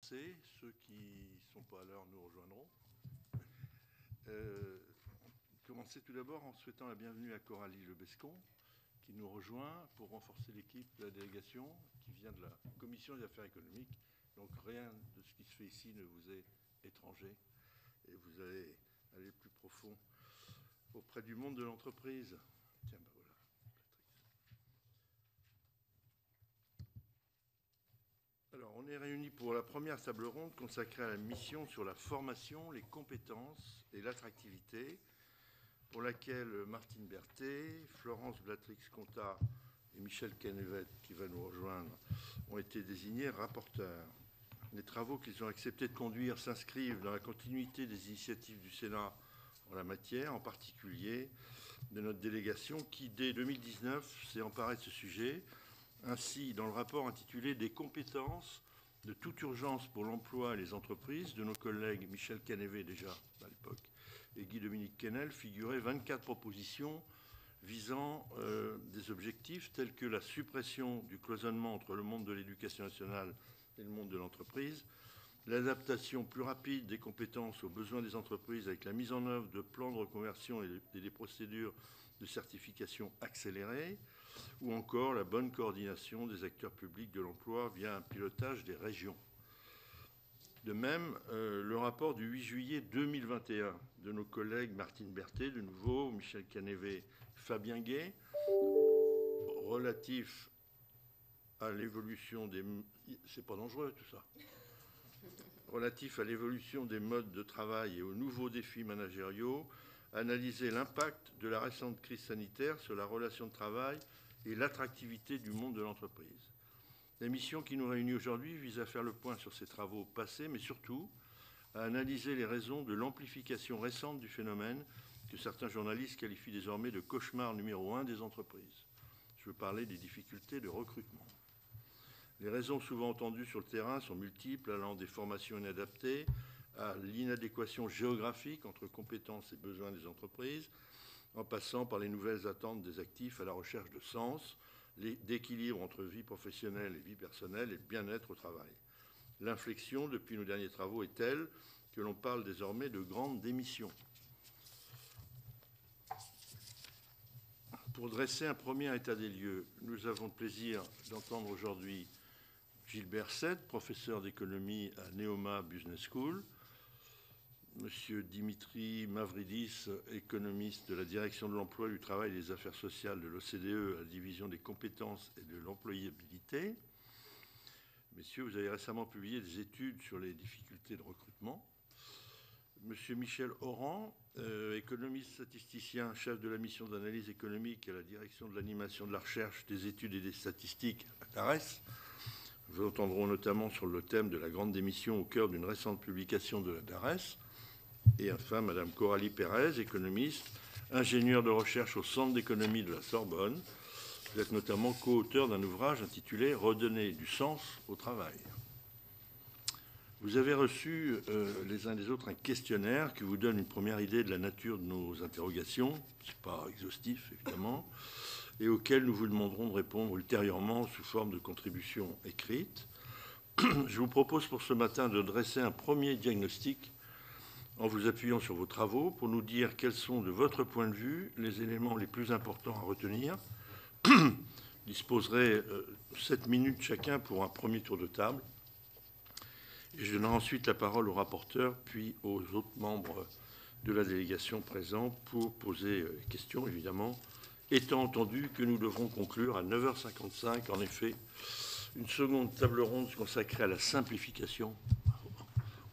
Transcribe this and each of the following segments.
commencer. Ceux qui ne sont pas à l'heure nous rejoindront. Commencer tout d'abord en souhaitant la bienvenue à Coralie Lebescon, qui nous rejoint pour renforcer l'équipe de la délégation qui vient de la Commission des affaires économiques. Donc rien de ce qui se fait ici ne vous est étranger et vous allez aller plus profond auprès du monde de l'entreprise. Tiens, ben voilà. Alors, on est réunis pour la première table ronde consacrée à la mission sur la formation, les compétences et l'attractivité, pour laquelle Martine Berthet, Florence Blatrix-Contat et Michel Canevet, qui va nous rejoindre, ont été désignés rapporteurs. Les travaux qu'ils ont accepté de conduire s'inscrivent dans la continuité des initiatives du Sénat en la matière, en particulier de notre délégation qui, dès 2019, s'est emparée de ce sujet. Ainsi, dans le rapport intitulé « Des compétences de toute urgence pour l'emploi et les entreprises » de nos collègues Michel Canevet, déjà à l'époque, et Guy-Dominique Kennel, figuraient 24 propositions visant des objectifs tels que la suppression du cloisonnement entre le monde de l'éducation nationale et le monde de l'entreprise, l'adaptation plus rapide des compétences aux besoins des entreprises avec la mise en œuvre de plans de reconversion et des procédures de certification accélérées, ou encore la bonne coordination des acteurs publics de l'emploi via un pilotage des régions. De même, le rapport du 8 juillet 2021 de nos collègues Martine Berthet, de nouveau, Michel Canevet, Fabien Gay, relatif à l'évolution des... C'est pas dangereux tout ça. Relatif à l'évolution des modes de travail et aux nouveaux défis managériaux, analyser l'impact de la récente crise sanitaire sur la relation de travail et l'attractivité du monde de l'entreprise. La mission qui nous réunit aujourd'hui vise à faire le point sur ces travaux passés, mais surtout à analyser les raisons de l'amplification récente du phénomène que certains journalistes qualifient désormais de cauchemar numéro 1 des entreprises. Je veux parler des difficultés de recrutement. Les raisons souvent entendues sur le terrain sont multiples, allant des formations inadaptées à l'inadéquation géographique entre compétences et besoins des entreprises, en passant par les nouvelles attentes des actifs à la recherche de sens, d'équilibre entre vie professionnelle et vie personnelle et bien-être au travail. L'inflexion, depuis nos derniers travaux, est telle que l'on parle désormais de grande démission. Pour dresser un premier état des lieux, nous avons le plaisir d'entendre aujourd'hui Gilbert Sett, professeur d'économie à Neoma Business School, Monsieur Dimitri Mavridis, économiste de la Direction de l'emploi, du travail et des affaires sociales de l'OCDE à la division des compétences et de l'employabilité. Messieurs, vous avez récemment publié des études sur les difficultés de recrutement. Monsieur Michel Oran, économiste statisticien, chef de la mission d'analyse économique à la Direction de l'animation de la recherche, des études et des statistiques à DARES. Nous entendrons notamment sur le thème de la grande démission au cœur d'une récente publication de la DARES. Et enfin, Madame Coralie Pérez, économiste, ingénieure de recherche au Centre d'économie de la Sorbonne. Vous êtes notamment co-auteur d'un ouvrage intitulé « Redonner du sens au travail ». Vous avez reçu les uns des autres un questionnaire qui vous donne une première idée de la nature de nos interrogations. Ce n'est pas exhaustif, évidemment, et auquel nous vous demanderons de répondre ultérieurement sous forme de contribution écrite. Je vous propose pour ce matin de dresser un premier diagnostic en vous appuyant sur vos travaux pour nous dire quels sont, de votre point de vue, les éléments les plus importants à retenir. Disposerai 7 minutes chacun pour un premier tour de table. Et je donnerai ensuite la parole au rapporteur, puis aux autres membres de la délégation présents pour poser questions, évidemment, étant entendu que nous devrons conclure à 9h55. En effet, une seconde table ronde consacrée à la simplification,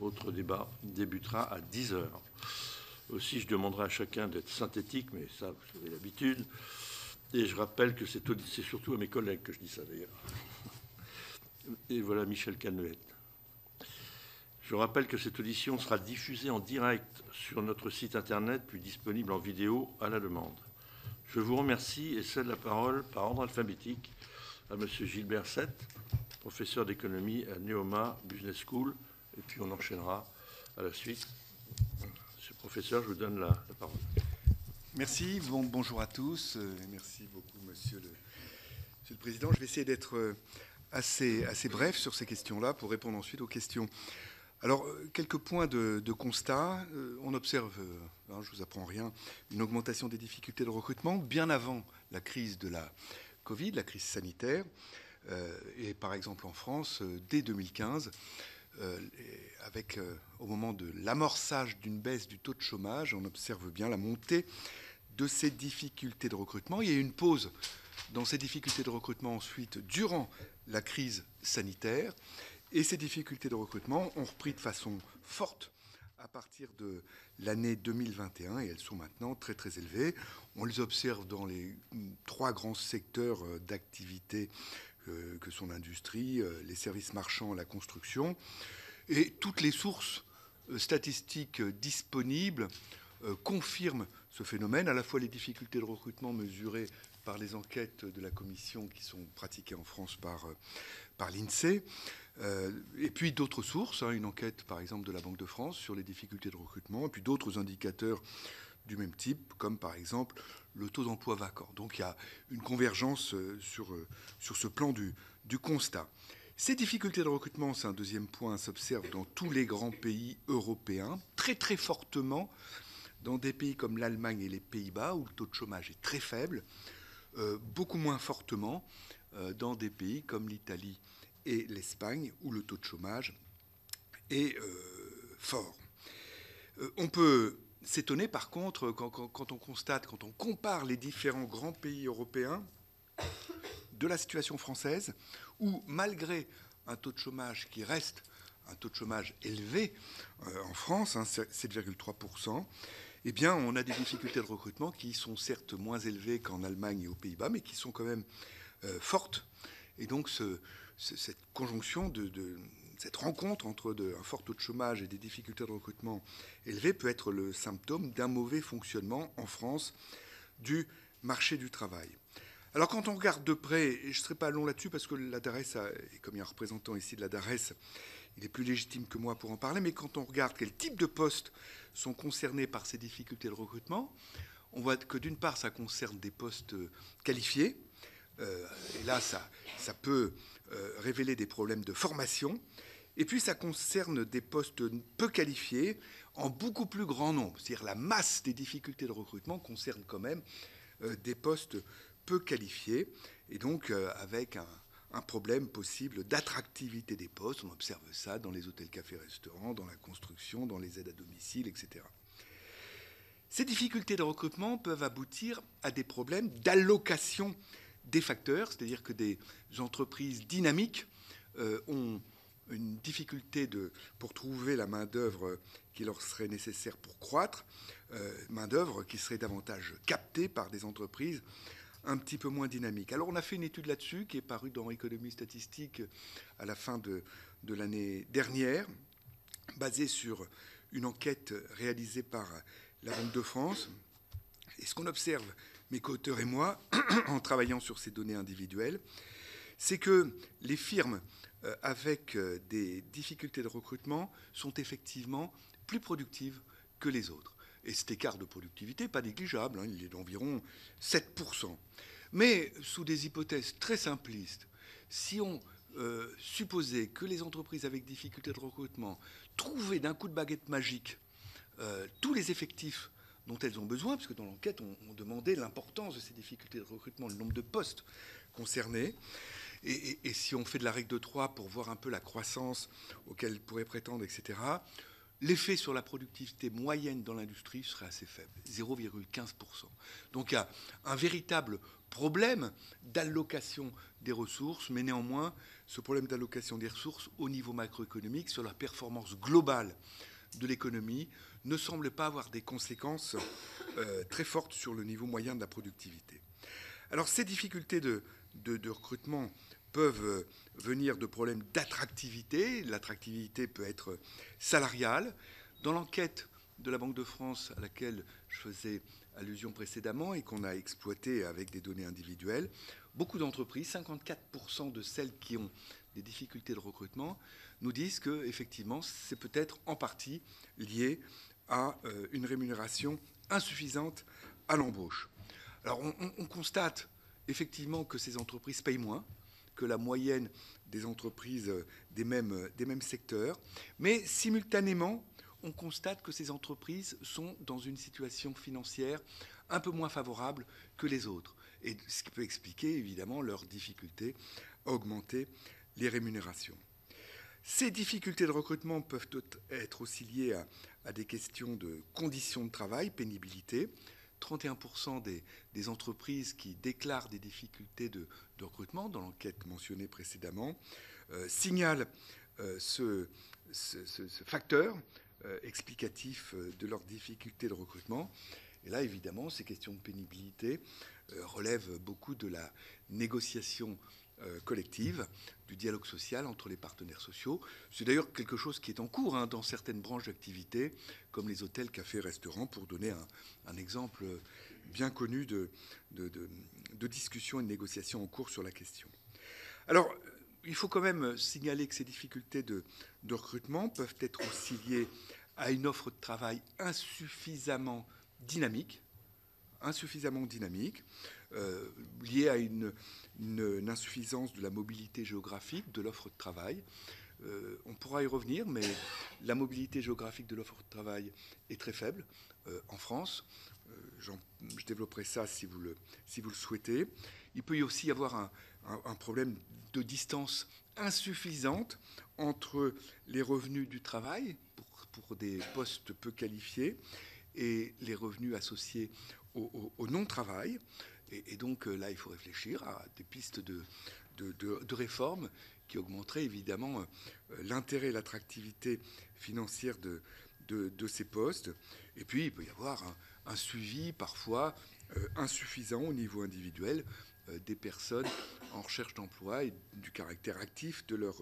autre débat, débutera à 10h. Aussi, je demanderai à chacun d'être synthétique, mais ça, vous avez l'habitude. Et je rappelle que c'est surtout à mes collègues que je dis ça, d'ailleurs. Et voilà Michel Canevet. Je rappelle que cette audition sera diffusée en direct sur notre site internet, puis disponible en vidéo à la demande. Je vous remercie et cède la parole par ordre alphabétique à M. Gilbert Sett, professeur d'économie à Neoma Business School, et puis on enchaînera à la suite. Monsieur le professeur, je vous donne la parole. Merci, bonjour à tous, et merci beaucoup Monsieur le Président. Je vais essayer d'être assez bref sur ces questions-là pour répondre ensuite aux questions. Alors, quelques points de constat. On observe, je ne vous apprends rien, une augmentation des difficultés de recrutement bien avant la crise de la Covid, la crise sanitaire. Et par exemple en France, dès 2015, au moment de l'amorçage d'une baisse du taux de chômage, on observe bien la montée de ces difficultés de recrutement. Il y a eu une pause dans ces difficultés de recrutement ensuite durant la crise sanitaire. Et ces difficultés de recrutement ont repris de façon forte à partir de l'année 2021 et elles sont maintenant très très élevées. On les observe dans les 3 grands secteurs d'activité que sont l'industrie, les services marchands, la construction. Et toutes les sources statistiques disponibles confirment ce phénomène, à la fois les difficultés de recrutement mesurées par les enquêtes de la Commission qui sont pratiquées en France par l'INSEE, et puis d'autres sources, une enquête par exemple de la Banque de France sur les difficultés de recrutement, et puis d'autres indicateurs du même type, comme par exemple le taux d'emploi vacant. Donc il y a une convergence sur ce plan du constat. Ces difficultés de recrutement, c'est un deuxième point, s'observent dans tous les grands pays européens, très très fortement dans des pays comme l'Allemagne et les Pays-Bas, où le taux de chômage est très faible, beaucoup moins fortement dans des pays comme l'Italie et l'Espagne, où le taux de chômage est fort. On peut s'étonner par contre quand on constate, quand on compare les différents grands pays européens de la situation française, où malgré un taux de chômage qui reste un taux de chômage élevé en France, 7,3%, eh bien on a des difficultés de recrutement qui sont certes moins élevées qu'en Allemagne et aux Pays-Bas, mais qui sont quand même fortes. Et donc cette conjonction cette rencontre entre un fort taux de chômage et des difficultés de recrutement élevées peut être le symptôme d'un mauvais fonctionnement en France du marché du travail. Alors quand on regarde de près, et je ne serai pas long là-dessus parce que la DARES, et comme il y a un représentant ici de la DARES, il est plus légitime que moi pour en parler, mais quand on regarde quel type de postes sont concernés par ces difficultés de recrutement, on voit que d'une part ça concerne des postes qualifiés, et là ça peut révéler des problèmes de formation, et puis ça concerne des postes peu qualifiés en beaucoup plus grand nombre. C'est-à-dire la masse des difficultés de recrutement concerne quand même des postes peu qualifiés, et donc avec un problème possible d'attractivité des postes. On observe ça dans les hôtels, cafés, restaurants, dans la construction, dans les aides à domicile, etc. Ces difficultés de recrutement peuvent aboutir à des problèmes d'allocation des facteurs, c'est-à-dire que des entreprises dynamiques ont une difficulté pour trouver la main-d'œuvre qui leur serait nécessaire pour croître, main-d'œuvre qui serait davantage captée par des entreprises un petit peu moins dynamiques. Alors on a fait une étude là-dessus qui est parue dans Économie statistique à la fin de l'année dernière, basée sur une enquête réalisée par la Banque de France. Et ce qu'on observe, mes co-auteurs et moi, en travaillant sur ces données individuelles, c'est que les firmes avec des difficultés de recrutement sont effectivement plus productives que les autres. Et cet écart de productivité, pas négligeable, il est d'environ 7%. Mais sous des hypothèses très simplistes, si on supposait que les entreprises avec difficultés de recrutement trouvaient d'un coup de baguette magique tous les effectifs dont elles ont besoin, parce que dans l'enquête, on demandait l'importance de ces difficultés de recrutement, le nombre de postes concernés. Et si on fait de la règle de 3 pour voir un peu la croissance auquel elles pourraient prétendre, etc., l'effet sur la productivité moyenne dans l'industrie serait assez faible, 0,15%. Donc il y a un véritable problème d'allocation des ressources, mais néanmoins, ce problème d'allocation des ressources au niveau macroéconomique, sur la performance globale de l'économie, ne semble pas avoir des conséquences très fortes sur le niveau moyen de la productivité. Alors ces difficultés de recrutement peuvent venir de problèmes d'attractivité. L'attractivité peut être salariale. Dans l'enquête de la Banque de France à laquelle je faisais allusion précédemment et qu'on a exploitée avec des données individuelles, beaucoup d'entreprises, 54% de celles qui ont des difficultés de recrutement, nous disent que effectivement, c'est peut-être en partie lié à une rémunération insuffisante à l'embauche. Alors on constate effectivement que ces entreprises payent moins, que la moyenne des entreprises des mêmes secteurs. Mais simultanément, on constate que ces entreprises sont dans une situation financière un peu moins favorable que les autres. Et ce qui peut expliquer évidemment leur difficulté à augmenter les rémunérations. Ces difficultés de recrutement peuvent être aussi liées à des questions de conditions de travail, pénibilité. 31% des entreprises qui déclarent des difficultés de recrutement, dans l'enquête mentionnée précédemment, signalent ce facteur explicatif de leurs difficultés de recrutement. Et là, évidemment, ces questions de pénibilité relèvent beaucoup de la négociation collective, du dialogue social entre les partenaires sociaux. C'est d'ailleurs quelque chose qui est en cours dans certaines branches d'activité, comme les hôtels, cafés, restaurants, pour donner un exemple bien connu de discussion et de négociation en cours sur la question. Alors, il faut quand même signaler que ces difficultés de recrutement peuvent être aussi liées à une offre de travail insuffisamment dynamique, liée à une insuffisance de la mobilité géographique de l'offre de travail. On pourra y revenir, mais la mobilité géographique de l'offre de travail est très faible en France. Je développerai ça si vous le souhaitez. Il peut y aussi y avoir un problème de distance insuffisante entre les revenus du travail pour des postes peu qualifiés et les revenus associés au non-travail. Et donc là, il faut réfléchir à des pistes de réforme qui augmenteraient évidemment l'intérêt et l'attractivité financière de ces postes. Et puis, il peut y avoir un suivi parfois insuffisant au niveau individuel des personnes en recherche d'emploi et du caractère actif de leur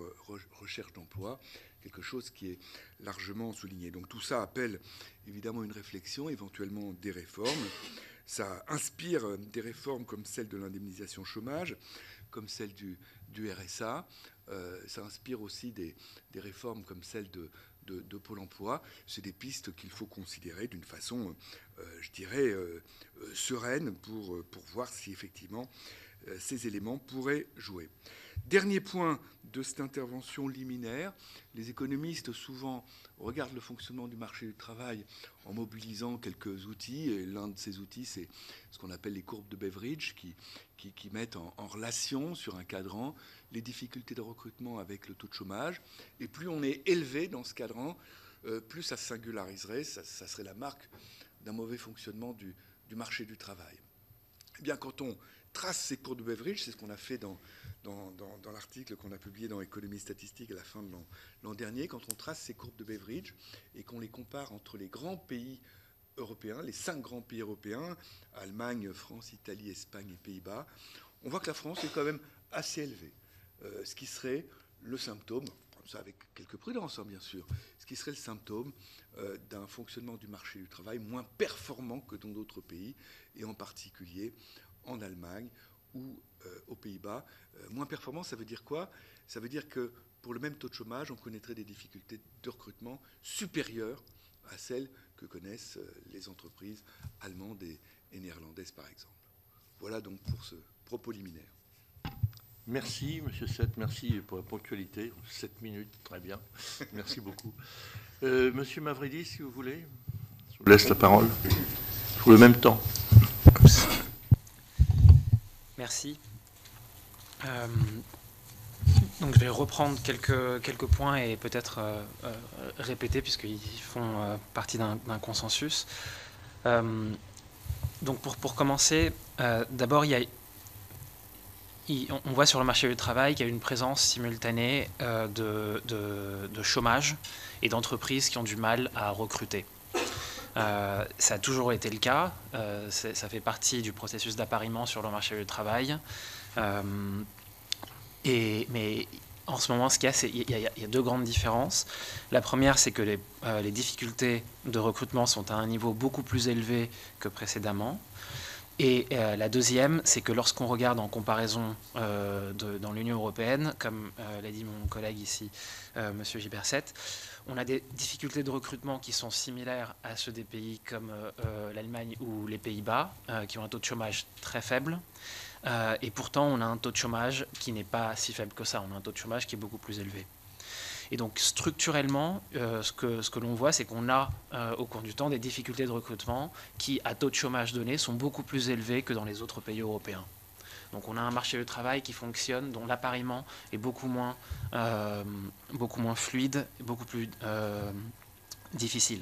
recherche d'emploi, quelque chose qui est largement souligné. Donc tout ça appelle évidemment une réflexion, éventuellement des réformes. Ça inspire des réformes comme celle de l'indemnisation chômage, comme celle du RSA. Ça inspire aussi des réformes comme celle de Pôle emploi. C'est des pistes qu'il faut considérer d'une façon, je dirais, sereine pour voir si effectivement ces éléments pourraient jouer. Dernier point de cette intervention liminaire, les économistes souvent regardent le fonctionnement du marché du travail en mobilisant quelques outils, et l'un de ces outils, c'est ce qu'on appelle les courbes de Beveridge, qui mettent en relation sur un cadran les difficultés de recrutement avec le taux de chômage. Et plus on est élevé dans ce cadran, plus ça singulariserait, ça serait la marque d'un mauvais fonctionnement du marché du travail. Eh bien, quand on trace ces courbes de Beveridge, c'est ce qu'on a fait dans l'article qu'on a publié dans Économie statistique à la fin de l'an dernier, quand on trace ces courbes de Beveridge et qu'on les compare entre les grands pays européens, les 5 grands pays européens, Allemagne, France, Italie, Espagne et Pays-Bas, on voit que la France est quand même assez élevée, ce qui serait le symptôme, ça avec quelques prudences bien sûr, ce qui serait le symptôme d'un fonctionnement du marché du travail moins performant que dans d'autres pays, et en particulier en Allemagne ou aux Pays-Bas. Moins performant, ça veut dire quoi? Ça veut dire que pour le même taux de chômage, on connaîtrait des difficultés de recrutement supérieures à celles que connaissent les entreprises allemandes et néerlandaises, par exemple. Voilà donc pour ce propos liminaire. Merci, M. Seth, merci pour la ponctualité. 7 minutes, très bien. Merci beaucoup. M. Mavridis, si vous voulez, je vous laisse la parole. Pour le même temps. Merci. Donc je vais reprendre quelques points et peut-être répéter puisqu'ils font partie d'un consensus. Donc pour commencer, d'abord on voit sur le marché du travail qu'il y a une présence simultanée de chômage et d'entreprises qui ont du mal à recruter. Ça a toujours été le cas, ça fait partie du processus d'appariement sur le marché du travail. Mais en ce moment, ce qu'il y a, c'est qu'il y a 2 grandes différences. La première, c'est que les difficultés de recrutement sont à un niveau beaucoup plus élevé que précédemment. Et la deuxième, c'est que lorsqu'on regarde en comparaison dans l'Union européenne, comme l'a dit mon collègue ici, M. Gilberset, on a des difficultés de recrutement qui sont similaires à ceux des pays comme l'Allemagne ou les Pays-Bas, qui ont un taux de chômage très faible, et pourtant on a un taux de chômage qui n'est pas si faible que ça, on a un taux de chômage qui est beaucoup plus élevé. Et donc structurellement, ce que l'on voit, c'est qu'on a au cours du temps des difficultés de recrutement qui, à taux de chômage donné, sont beaucoup plus élevés que dans les autres pays européens. Donc on a un marché du travail qui fonctionne, dont l'appariement est beaucoup moins fluide, et beaucoup plus difficile.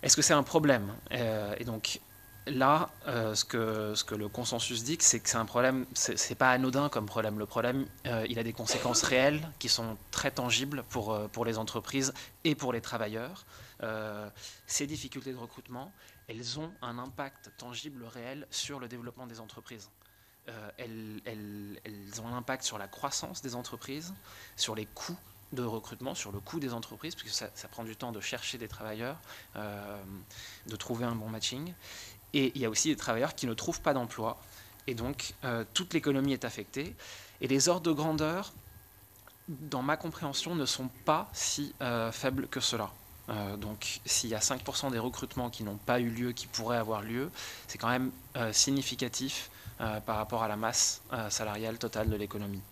Est-ce que c'est un problème? Et donc là, ce que le consensus dit, c'est que c'est un problème, c'est pas anodin comme problème. Le problème, il a des conséquences réelles qui sont très tangibles pour les entreprises et pour les travailleurs. Ces difficultés de recrutement, elles ont un impact tangible réel sur le développement des entreprises. Elles ont un impact sur la croissance des entreprises, sur les coûts de recrutement, sur le coût des entreprises, puisque ça prend du temps de chercher des travailleurs, de trouver un bon matching. Et il y a aussi des travailleurs qui ne trouvent pas d'emploi. Et donc, toute l'économie est affectée. Et les ordres de grandeur, dans ma compréhension, ne sont pas si faibles que cela. Donc, s'il y a 5% des recrutements qui n'ont pas eu lieu, qui pourraient avoir lieu, c'est quand même significatif par rapport à la masse salariale totale de l'économie.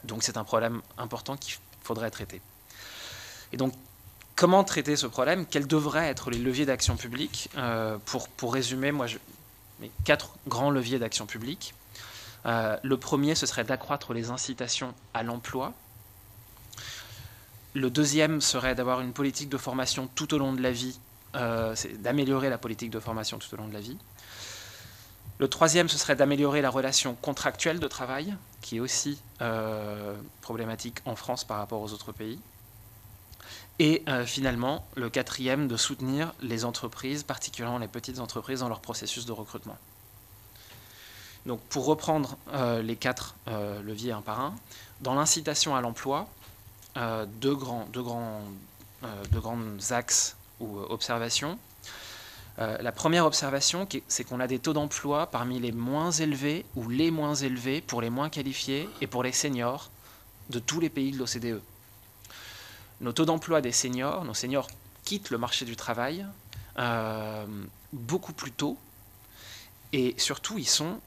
Donc, c'est un problème important qu'il faudrait traiter. Et donc, comment traiter ce problème? Quels devraient être les leviers d'action publique? Pour résumer, mes 4 grands leviers d'action publique. Le premier, ce serait d'accroître les incitations à l'emploi. Le deuxième serait d'avoir une politique de formation tout au long de la vie, c'est d'améliorer la politique de formation tout au long de la vie. Le troisième, ce serait d'améliorer la relation contractuelle de travail, qui est aussi problématique en France par rapport aux autres pays. Et finalement, le quatrième, de soutenir les entreprises, particulièrement les petites entreprises, dans leur processus de recrutement. Donc pour reprendre les 4 leviers un par un, dans l'incitation à l'emploi, deux grands axes ou observations. La première observation, c'est qu'on a des taux d'emploi parmi les moins élevés ou les moins élevés pour les moins qualifiés et pour les seniors de tous les pays de l'OCDE. Nos taux d'emploi des seniors, nos seniors quittent le marché du travail beaucoup plus tôt, et surtout ils sont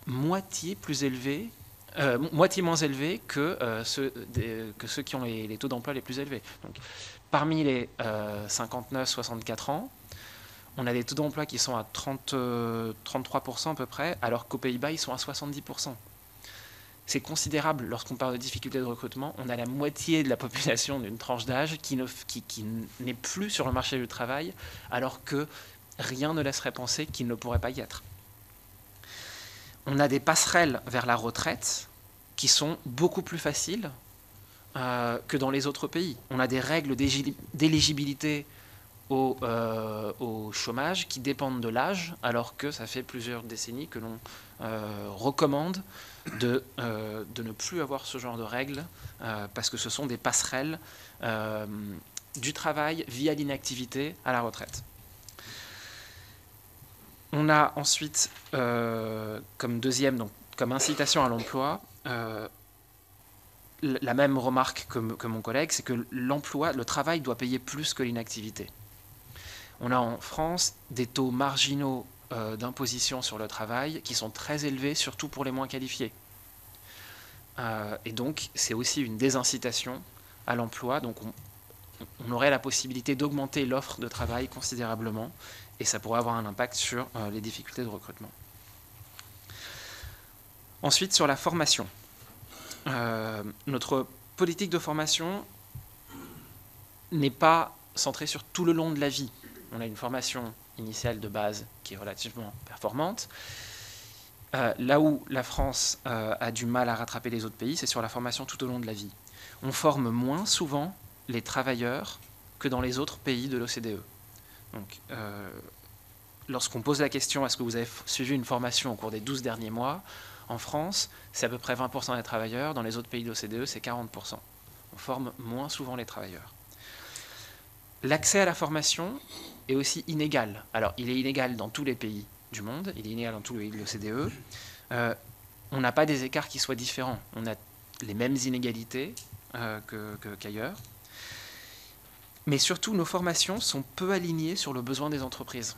moitié moins élevés que ceux qui ont les taux d'emploi les plus élevés. Donc, parmi les 59-64 ans, on a des taux d'emploi qui sont à 33% à peu près, alors qu'aux Pays-Bas, ils sont à 70%. C'est considérable lorsqu'on parle de difficultés de recrutement. On a la moitié de la population d'une tranche d'âge qui n'est plus sur le marché du travail, alors que rien ne laisserait penser qu'il ne pourrait pas y être. On a des passerelles vers la retraite qui sont beaucoup plus faciles que dans les autres pays. On a des règles d'éligibilité au chômage qui dépendent de l'âge, alors que ça fait plusieurs décennies que l'on recommande de ne plus avoir ce genre de règles, parce que ce sont des passerelles du travail via l'inactivité à la retraite. On a ensuite, comme deuxième, donc comme incitation à l'emploi, la même remarque que mon collègue, c'est que le travail doit payer plus que l'inactivité. On a en France des taux marginaux d'imposition sur le travail qui sont très élevés, surtout pour les moins qualifiés. Et donc, c'est aussi une désincitation à l'emploi. Donc, on aurait la possibilité d'augmenter l'offre de travail considérablement, et ça pourrait avoir un impact sur les difficultés de recrutement. Ensuite, sur la formation. Notre politique de formation n'est pas centrée sur tout le long de la vie. On a une formation initiale de base qui est relativement performante. Là où la France a du mal à rattraper les autres pays, c'est sur la formation tout au long de la vie. On forme moins souvent les travailleurs que dans les autres pays de l'OCDE. Donc, lorsqu'on pose la question « Est-ce que vous avez suivi une formation au cours des 12 derniers mois ?», en France, c'est à peu près 20% des travailleurs. Dans les autres pays de l'OCDE, c'est 40%. On forme moins souvent les travailleurs. L'accès à la formation est aussi inégal. Alors, il est inégal dans tous les pays du monde, il est inégal dans tous les pays de l'OCDE. On n'a pas des écarts qui soient différents. On a les mêmes inégalités qu'ailleurs. Mais surtout, nos formations sont peu alignées sur le besoin des entreprises.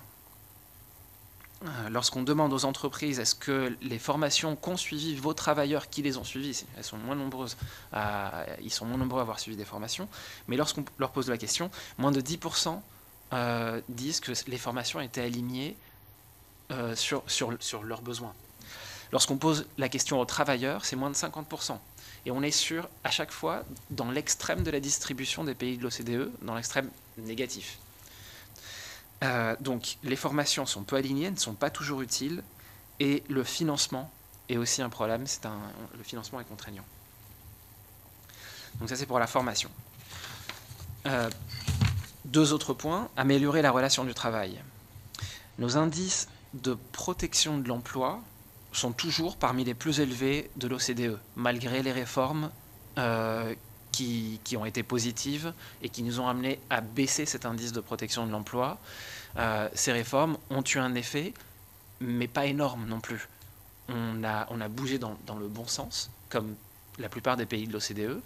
lorsqu'on demande aux entreprises est-ce que les formations qu'ont suivi vos travailleurs qui les ont suivies, elles sont moins nombreuses, ils sont moins nombreux à avoir suivi des formations, mais lorsqu'on leur pose la question, moins de 10% disent que les formations étaient alignées sur leurs besoins. Lorsqu'on pose la question aux travailleurs, c'est moins de 50%. Et on est à chaque fois dans l'extrême de la distribution des pays de l'OCDE, dans l'extrême négatif. Donc les formations sont peu alignées, ne sont pas toujours utiles, et le financement est aussi un problème, le financement est contraignant. Donc ça c'est pour la formation. 2 autres points, améliorer la relation du travail. Nos indices de protection de l'emploi sont toujours parmi les plus élevés de l'OCDE, malgré les réformes qui ont été positives et qui nous ont amené à baisser cet indice de protection de l'emploi. Ces réformes ont eu un effet, mais pas énorme non plus. On a bougé dans le bon sens, comme la plupart des pays de l'OCDE.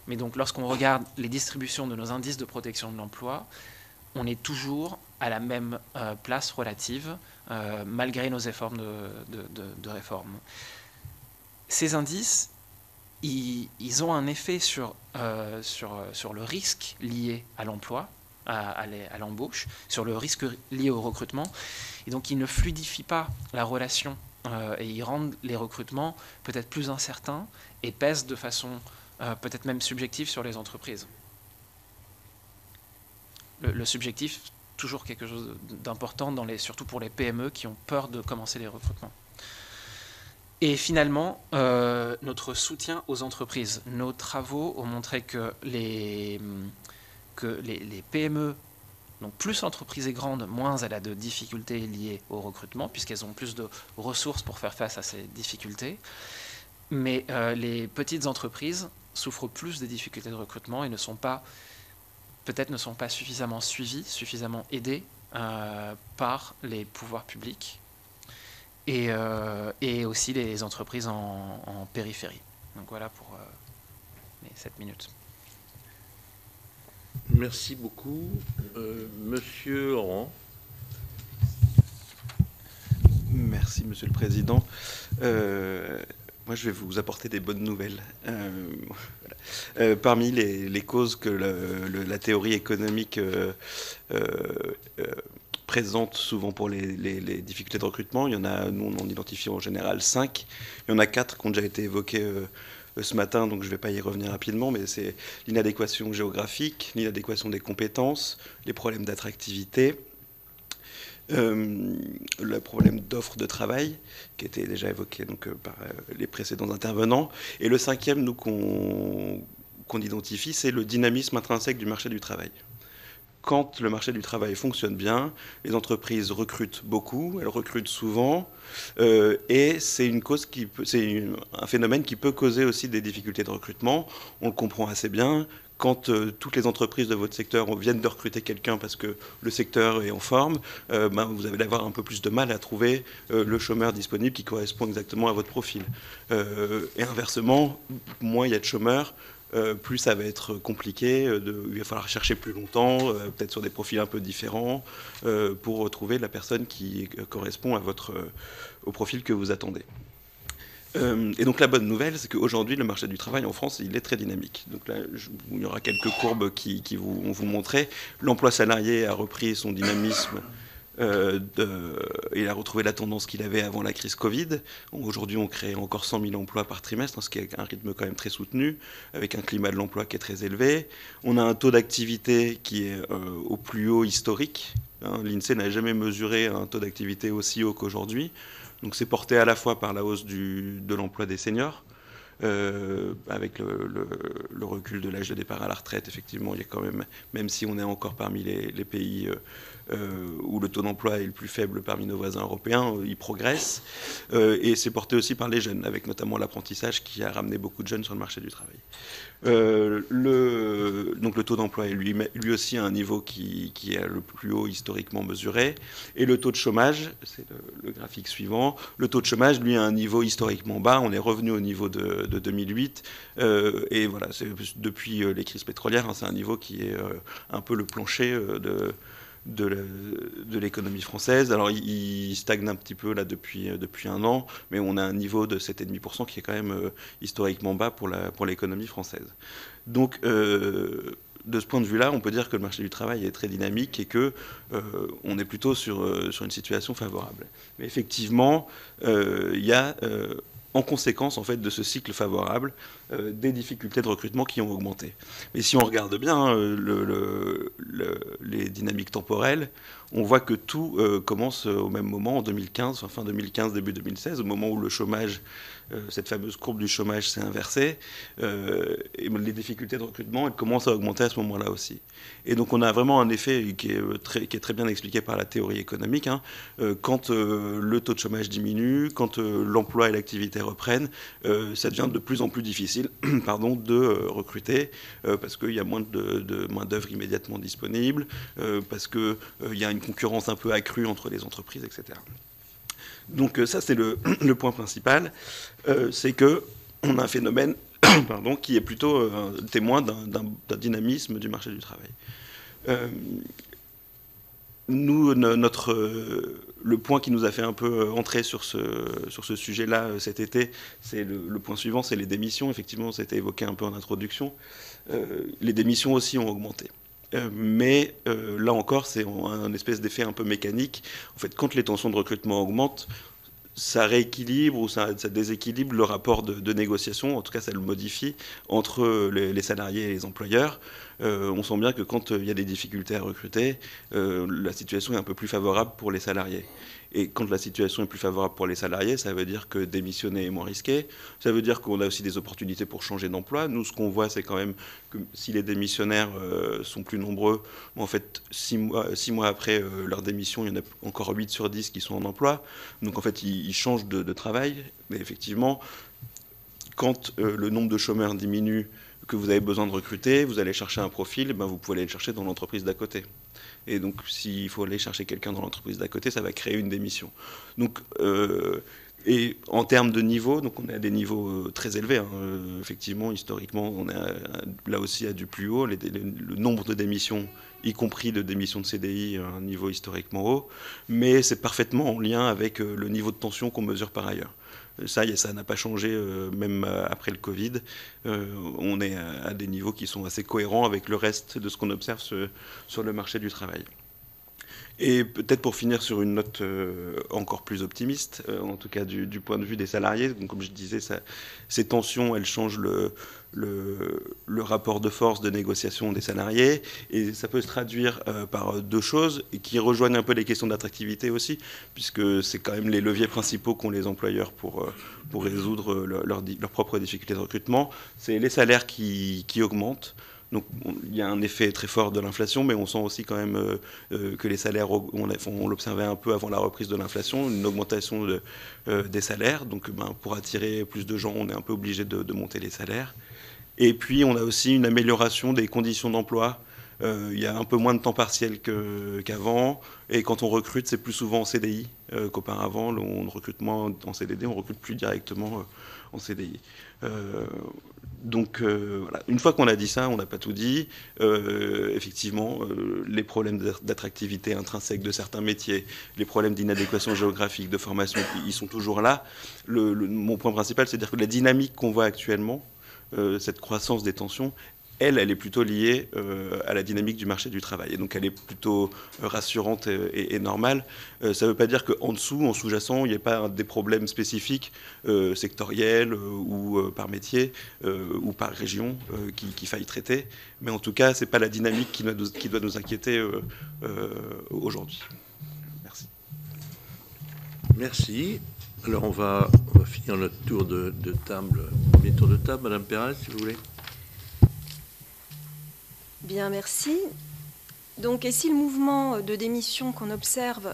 Mais donc, lorsqu'on regarde les distributions de nos indices de protection de l'emploi, on est toujours à la même place relative, malgré nos efforts de réforme. Ces indices, ils ont un effet sur le risque lié à l'emploi, à l'embauche, sur le risque lié au recrutement. Et donc, ils ne fluidifient pas la relation et ils rendent les recrutements peut-être plus incertains et pèsent de façon peut-être même subjective sur les entreprises. Le subjectif, toujours quelque chose d'important, surtout pour les PME qui ont peur de commencer les recrutements. Et finalement, notre soutien aux entreprises. Nos travaux ont montré que les PME, donc plus l'entreprise est grande, moins elle a de difficultés liées au recrutement, puisqu'elles ont plus de ressources pour faire face à ces difficultés. Mais les petites entreprises souffrent plus des difficultés de recrutement et ne sont pas suffisamment suivies, suffisamment aidées par les pouvoirs publics et aussi les entreprises en périphérie. Donc voilà pour mes 7 minutes. Merci beaucoup. Monsieur Oran. Merci, Monsieur le Président. Moi, je vais vous apporter des bonnes nouvelles. Voilà. Parmi les causes que la théorie économique présente souvent pour les difficultés de recrutement, il y en a, nous on en identifie en général 5. Il y en a 4 qui ont déjà été évoquées ce matin, donc je ne vais pas y revenir rapidement, mais c'est l'inadéquation géographique, l'inadéquation des compétences, les problèmes d'attractivité, le problème d'offre de travail, qui était déjà évoqué donc, par les précédents intervenants. Et le 5e, nous, qu'on identifie, c'est le dynamisme intrinsèque du marché du travail. Quand le marché du travail fonctionne bien, les entreprises recrutent beaucoup, elles recrutent souvent, et c'est un phénomène qui peut causer aussi des difficultés de recrutement. On le comprend assez bien. Quand toutes les entreprises de votre secteur viennent de recruter quelqu'un parce que le secteur est en forme, vous allez avoir un peu plus de mal à trouver le chômeur disponible qui correspond exactement à votre profil. Et inversement, moins il y a de chômeurs, plus ça va être compliqué, il va falloir chercher plus longtemps, peut-être sur des profils un peu différents, pour retrouver la personne qui correspond au profil que vous attendez. Et donc la bonne nouvelle, c'est qu'aujourd'hui, le marché du travail en France, il est très dynamique. Donc là, il y aura quelques courbes qui vont vous montrer. L'emploi salarié a repris son dynamisme. Il a retrouvé la tendance qu'il avait avant la crise Covid. Aujourd'hui, on crée encore 100 000 emplois par trimestre, ce qui est un rythme quand même très soutenu, avec un climat de l'emploi qui est très élevé. On a un taux d'activité qui est au plus haut historique. L'INSEE n'a jamais mesuré un taux d'activité aussi haut qu'aujourd'hui. Donc c'est porté à la fois par la hausse de l'emploi des seniors, avec le recul de l'âge de départ à la retraite. Effectivement, il y a quand même si on est encore parmi les pays où le taux d'emploi est le plus faible parmi nos voisins européens, il progresse. Et c'est porté aussi par les jeunes, avec notamment l'apprentissage qui a ramené beaucoup de jeunes sur le marché du travail. Donc le taux d'emploi est lui aussi à un niveau qui est le plus haut historiquement mesuré. Et le taux de chômage, c'est le graphique suivant, le taux de chômage, lui, a un niveau historiquement bas. On est revenu au niveau de 2008. Et voilà, depuis les crises pétrolières, c'est un niveau qui est un peu le plancher de l'économie française. Alors il stagne un petit peu là depuis un an, mais on a un niveau de 7,5% qui est quand même historiquement bas pour l'économie française. Donc de ce point de vue-là, on peut dire que le marché du travail est très dynamique et que on est plutôt sur une situation favorable. Mais effectivement, il y a en conséquence en fait, de ce cycle favorable, des difficultés de recrutement qui ont augmenté. Mais si on regarde bien les dynamiques temporelles, on voit que tout commence au même moment, en 2015, fin 2015, début 2016, au moment où le chômage, cette fameuse courbe du chômage s'est inversée, et les difficultés de recrutement, elles commencent à augmenter à ce moment-là aussi. Et donc on a vraiment un effet qui est très bien expliqué par la théorie économique. Hein. Quand le taux de chômage diminue, quand l'emploi et l'activité reprennent, ça devient de plus en plus difficile de recruter, parce qu'il y a moins de main-d'œuvre immédiatement disponible, parce qu'il y a une concurrence un peu accrue entre les entreprises, etc. Donc ça, c'est le point principal, c'est qu'on a un phénomène qui est plutôt témoin d'un dynamisme du marché du travail. Le point qui nous a fait un peu entrer sur ce sujet-là cet été, c'est le point suivant, c'est les démissions. Effectivement, ça a été évoqué un peu en introduction. Les démissions aussi ont augmenté. Mais là encore, c'est un espèce d'effet un peu mécanique. En fait, quand les tensions de recrutement augmentent, ça rééquilibre ou ça déséquilibre le rapport de négociation, en tout cas ça le modifie, entre les salariés et les employeurs. On sent bien que quand il y a des difficultés à recruter, la situation est un peu plus favorable pour les salariés. Et quand la situation est plus favorable pour les salariés, ça veut dire que démissionner est moins risqué. Ça veut dire qu'on a aussi des opportunités pour changer d'emploi. Nous, ce qu'on voit, c'est quand même que si les démissionnaires sont plus nombreux, en fait, 6 mois après leur démission, il y en a encore 8 sur 10 qui sont en emploi. Donc, en fait, ils changent de travail. Mais effectivement, quand le nombre de chômeurs diminue, que vous avez besoin de recruter, vous allez chercher un profil, vous pouvez aller le chercher dans l'entreprise d'à côté. Et donc, s'il faut aller chercher quelqu'un dans l'entreprise d'à côté, ça va créer une démission. Donc, et en termes de niveau, donc on est à des niveaux très élevés. Hein. Effectivement, historiquement, on est là aussi à du plus haut. Le nombre de démissions, y compris de démissions de CDI, à un niveau historiquement haut. Mais c'est parfaitement en lien avec le niveau de tension qu'on mesure par ailleurs. Ça n'a pas changé même après le Covid. On est à des niveaux qui sont assez cohérents avec le reste de ce qu'on observe sur le marché du travail. Et peut-être pour finir sur une note encore plus optimiste, en tout cas du point de vue des salariés, donc comme je disais, ces tensions, elles changent le rapport de force de négociation des salariés, et ça peut se traduire par deux choses qui rejoignent un peu les questions d'attractivité aussi, puisque c'est quand même les leviers principaux qu'ont les employeurs pour résoudre leurs propres difficultés de recrutement. C'est les salaires qui augmentent. Donc il y a un effet très fort de l'inflation, mais on sent aussi quand même que les salaires, on l'observait un peu avant la reprise de l'inflation, une augmentation des salaires. Donc pour attirer plus de gens, on est un peu obligé de monter les salaires. Et puis on a aussi une amélioration des conditions d'emploi. Il y a un peu moins de temps partiel qu'avant, et quand on recrute, c'est plus souvent en CDI qu'auparavant. On recrute moins en CDD, on recrute plus directement en CDI. Donc voilà. Une fois qu'on a dit ça, on n'a pas tout dit. Effectivement, les problèmes d'attractivité intrinsèque de certains métiers, les problèmes d'inadéquation géographique, de formation, ils sont toujours là. Mon point principal, c'est de dire que la dynamique qu'on voit actuellement, cette croissance des tensions, elle est plutôt liée à la dynamique du marché du travail. Et donc elle est plutôt rassurante et normale. Ça ne veut pas dire qu'en dessous, en sous-jacent, il n'y ait pas des problèmes spécifiques sectoriels ou par métier ou par région qu'il faille traiter. Mais en tout cas, ce n'est pas la dynamique qui doit nous inquiéter aujourd'hui. Merci. Merci. Alors on va finir notre tour de table, premier tour de table. Madame Pérez, si vous voulez. Bien, merci. Donc, et si le mouvement de démission qu'on observe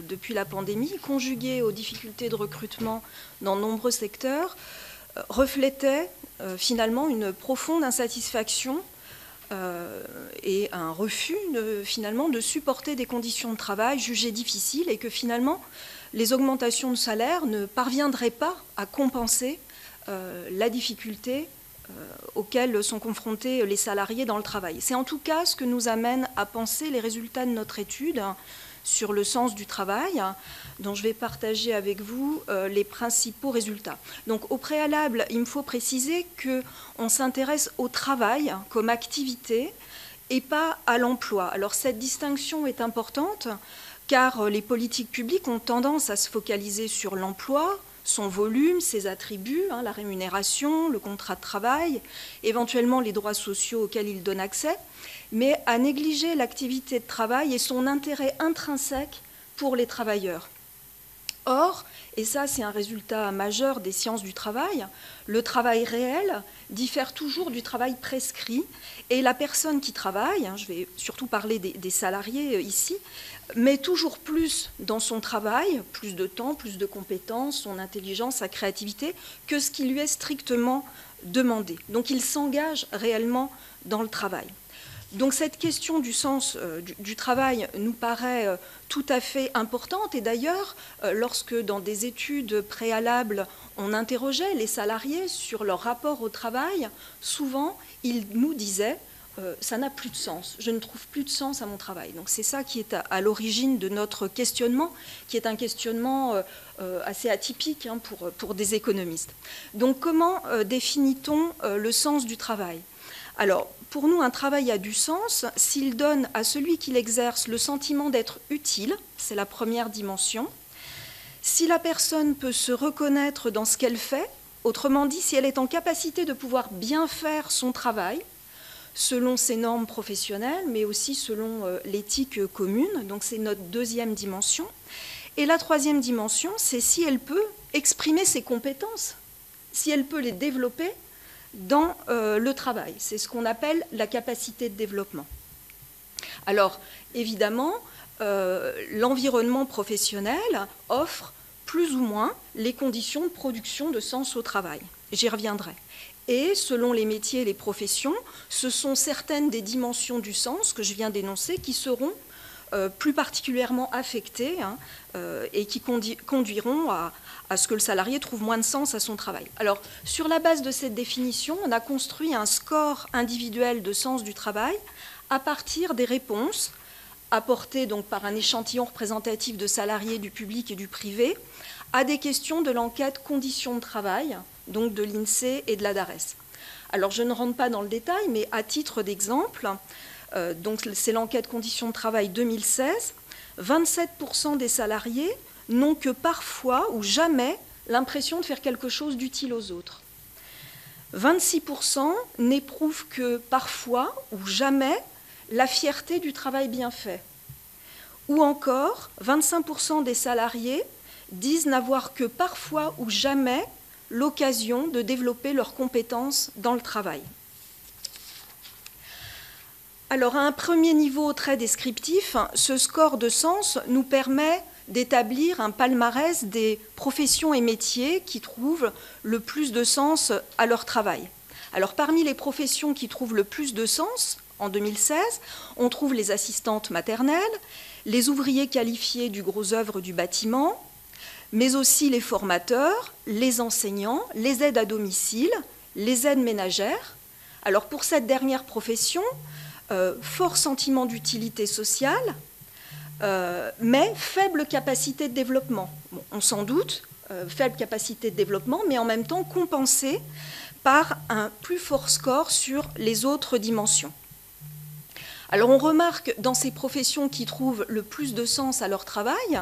depuis la pandémie, conjugué aux difficultés de recrutement dans de nombreux secteurs, reflétait finalement une profonde insatisfaction et un refus finalement de supporter des conditions de travail jugées difficiles, et que finalement les augmentations de salaire ne parviendraient pas à compenser la difficulté auxquelles sont confrontés les salariés dans le travail. C'est en tout cas ce que nous amène à penser les résultats de notre étude sur le sens du travail, dont je vais partager avec vous les principaux résultats. Donc au préalable, il me faut préciser qu'on s'intéresse au travail comme activité et pas à l'emploi. Alors cette distinction est importante car les politiques publiques ont tendance à se focaliser sur l'emploi, son volume, ses attributs, la rémunération, le contrat de travail, éventuellement les droits sociaux auxquels il donne accès, mais à négliger l'activité de travail et son intérêt intrinsèque pour les travailleurs. Or, et ça c'est un résultat majeur des sciences du travail, le travail réel diffère toujours du travail prescrit et la personne qui travaille, je vais surtout parler des salariés ici, met toujours plus dans son travail, plus de temps, plus de compétences, son intelligence, sa créativité, que ce qui lui est strictement demandé. Donc il s'engage réellement dans le travail. Donc cette question du sens du travail nous paraît tout à fait importante et d'ailleurs, lorsque dans des études préalables, on interrogeait les salariés sur leur rapport au travail, souvent ils nous disaient ça n'a plus de sens, je ne trouve plus de sens à mon travail. Donc c'est ça qui est à l'origine de notre questionnement, qui est un questionnement assez atypique pour des économistes. Donc comment définit-on le sens du travail? Alors, pour nous, un travail a du sens s'il donne à celui qui l'exerce le sentiment d'être utile, c'est la première dimension, si la personne peut se reconnaître dans ce qu'elle fait, autrement dit, si elle est en capacité de pouvoir bien faire son travail, selon ses normes professionnelles, mais aussi selon l'éthique commune. Donc c'est notre deuxième dimension. Et la troisième dimension, c'est si elle peut exprimer ses compétences, si elle peut les développer dans le travail. C'est ce qu'on appelle la capacité de développement. Alors, évidemment, l'environnement professionnel offre plus ou moins les conditions de production de sens au travail. J'y reviendrai. Et selon les métiers et les professions, ce sont certaines des dimensions du sens que je viens d'énoncer qui seront plus particulièrement affectées et qui conduiront à ce que le salarié trouve moins de sens à son travail. Alors, sur la base de cette définition, on a construit un score individuel de sens du travail à partir des réponses apportées donc par un échantillon représentatif de salariés du public et du privé à des questions de l'enquête conditions de travail, donc de l'INSEE et de la DARES. Alors je ne rentre pas dans le détail, mais à titre d'exemple, donc c'est l'enquête conditions de travail 2016, 27% des salariés n'ont que parfois ou jamais l'impression de faire quelque chose d'utile aux autres. 26% n'éprouvent que parfois ou jamais la fierté du travail bien fait. Ou encore, 25% des salariés disent n'avoir que parfois ou jamais l'occasion de développer leurs compétences dans le travail. Alors, à un premier niveau très descriptif, ce score de sens nous permet d'établir un palmarès des professions et métiers qui trouvent le plus de sens à leur travail. Alors, parmi les professions qui trouvent le plus de sens, en 2016, on trouve les assistantes maternelles, les ouvriers qualifiés du gros œuvre du bâtiment, mais aussi les formateurs, les enseignants, les aides à domicile, les aides ménagères. Alors pour cette dernière profession, fort sentiment d'utilité sociale, mais faible capacité de développement. Bon, on s'en doute, faible capacité de développement, mais en même temps compensée par un plus fort score sur les autres dimensions. Alors on remarque dans ces professions qui trouvent le plus de sens à leur travail,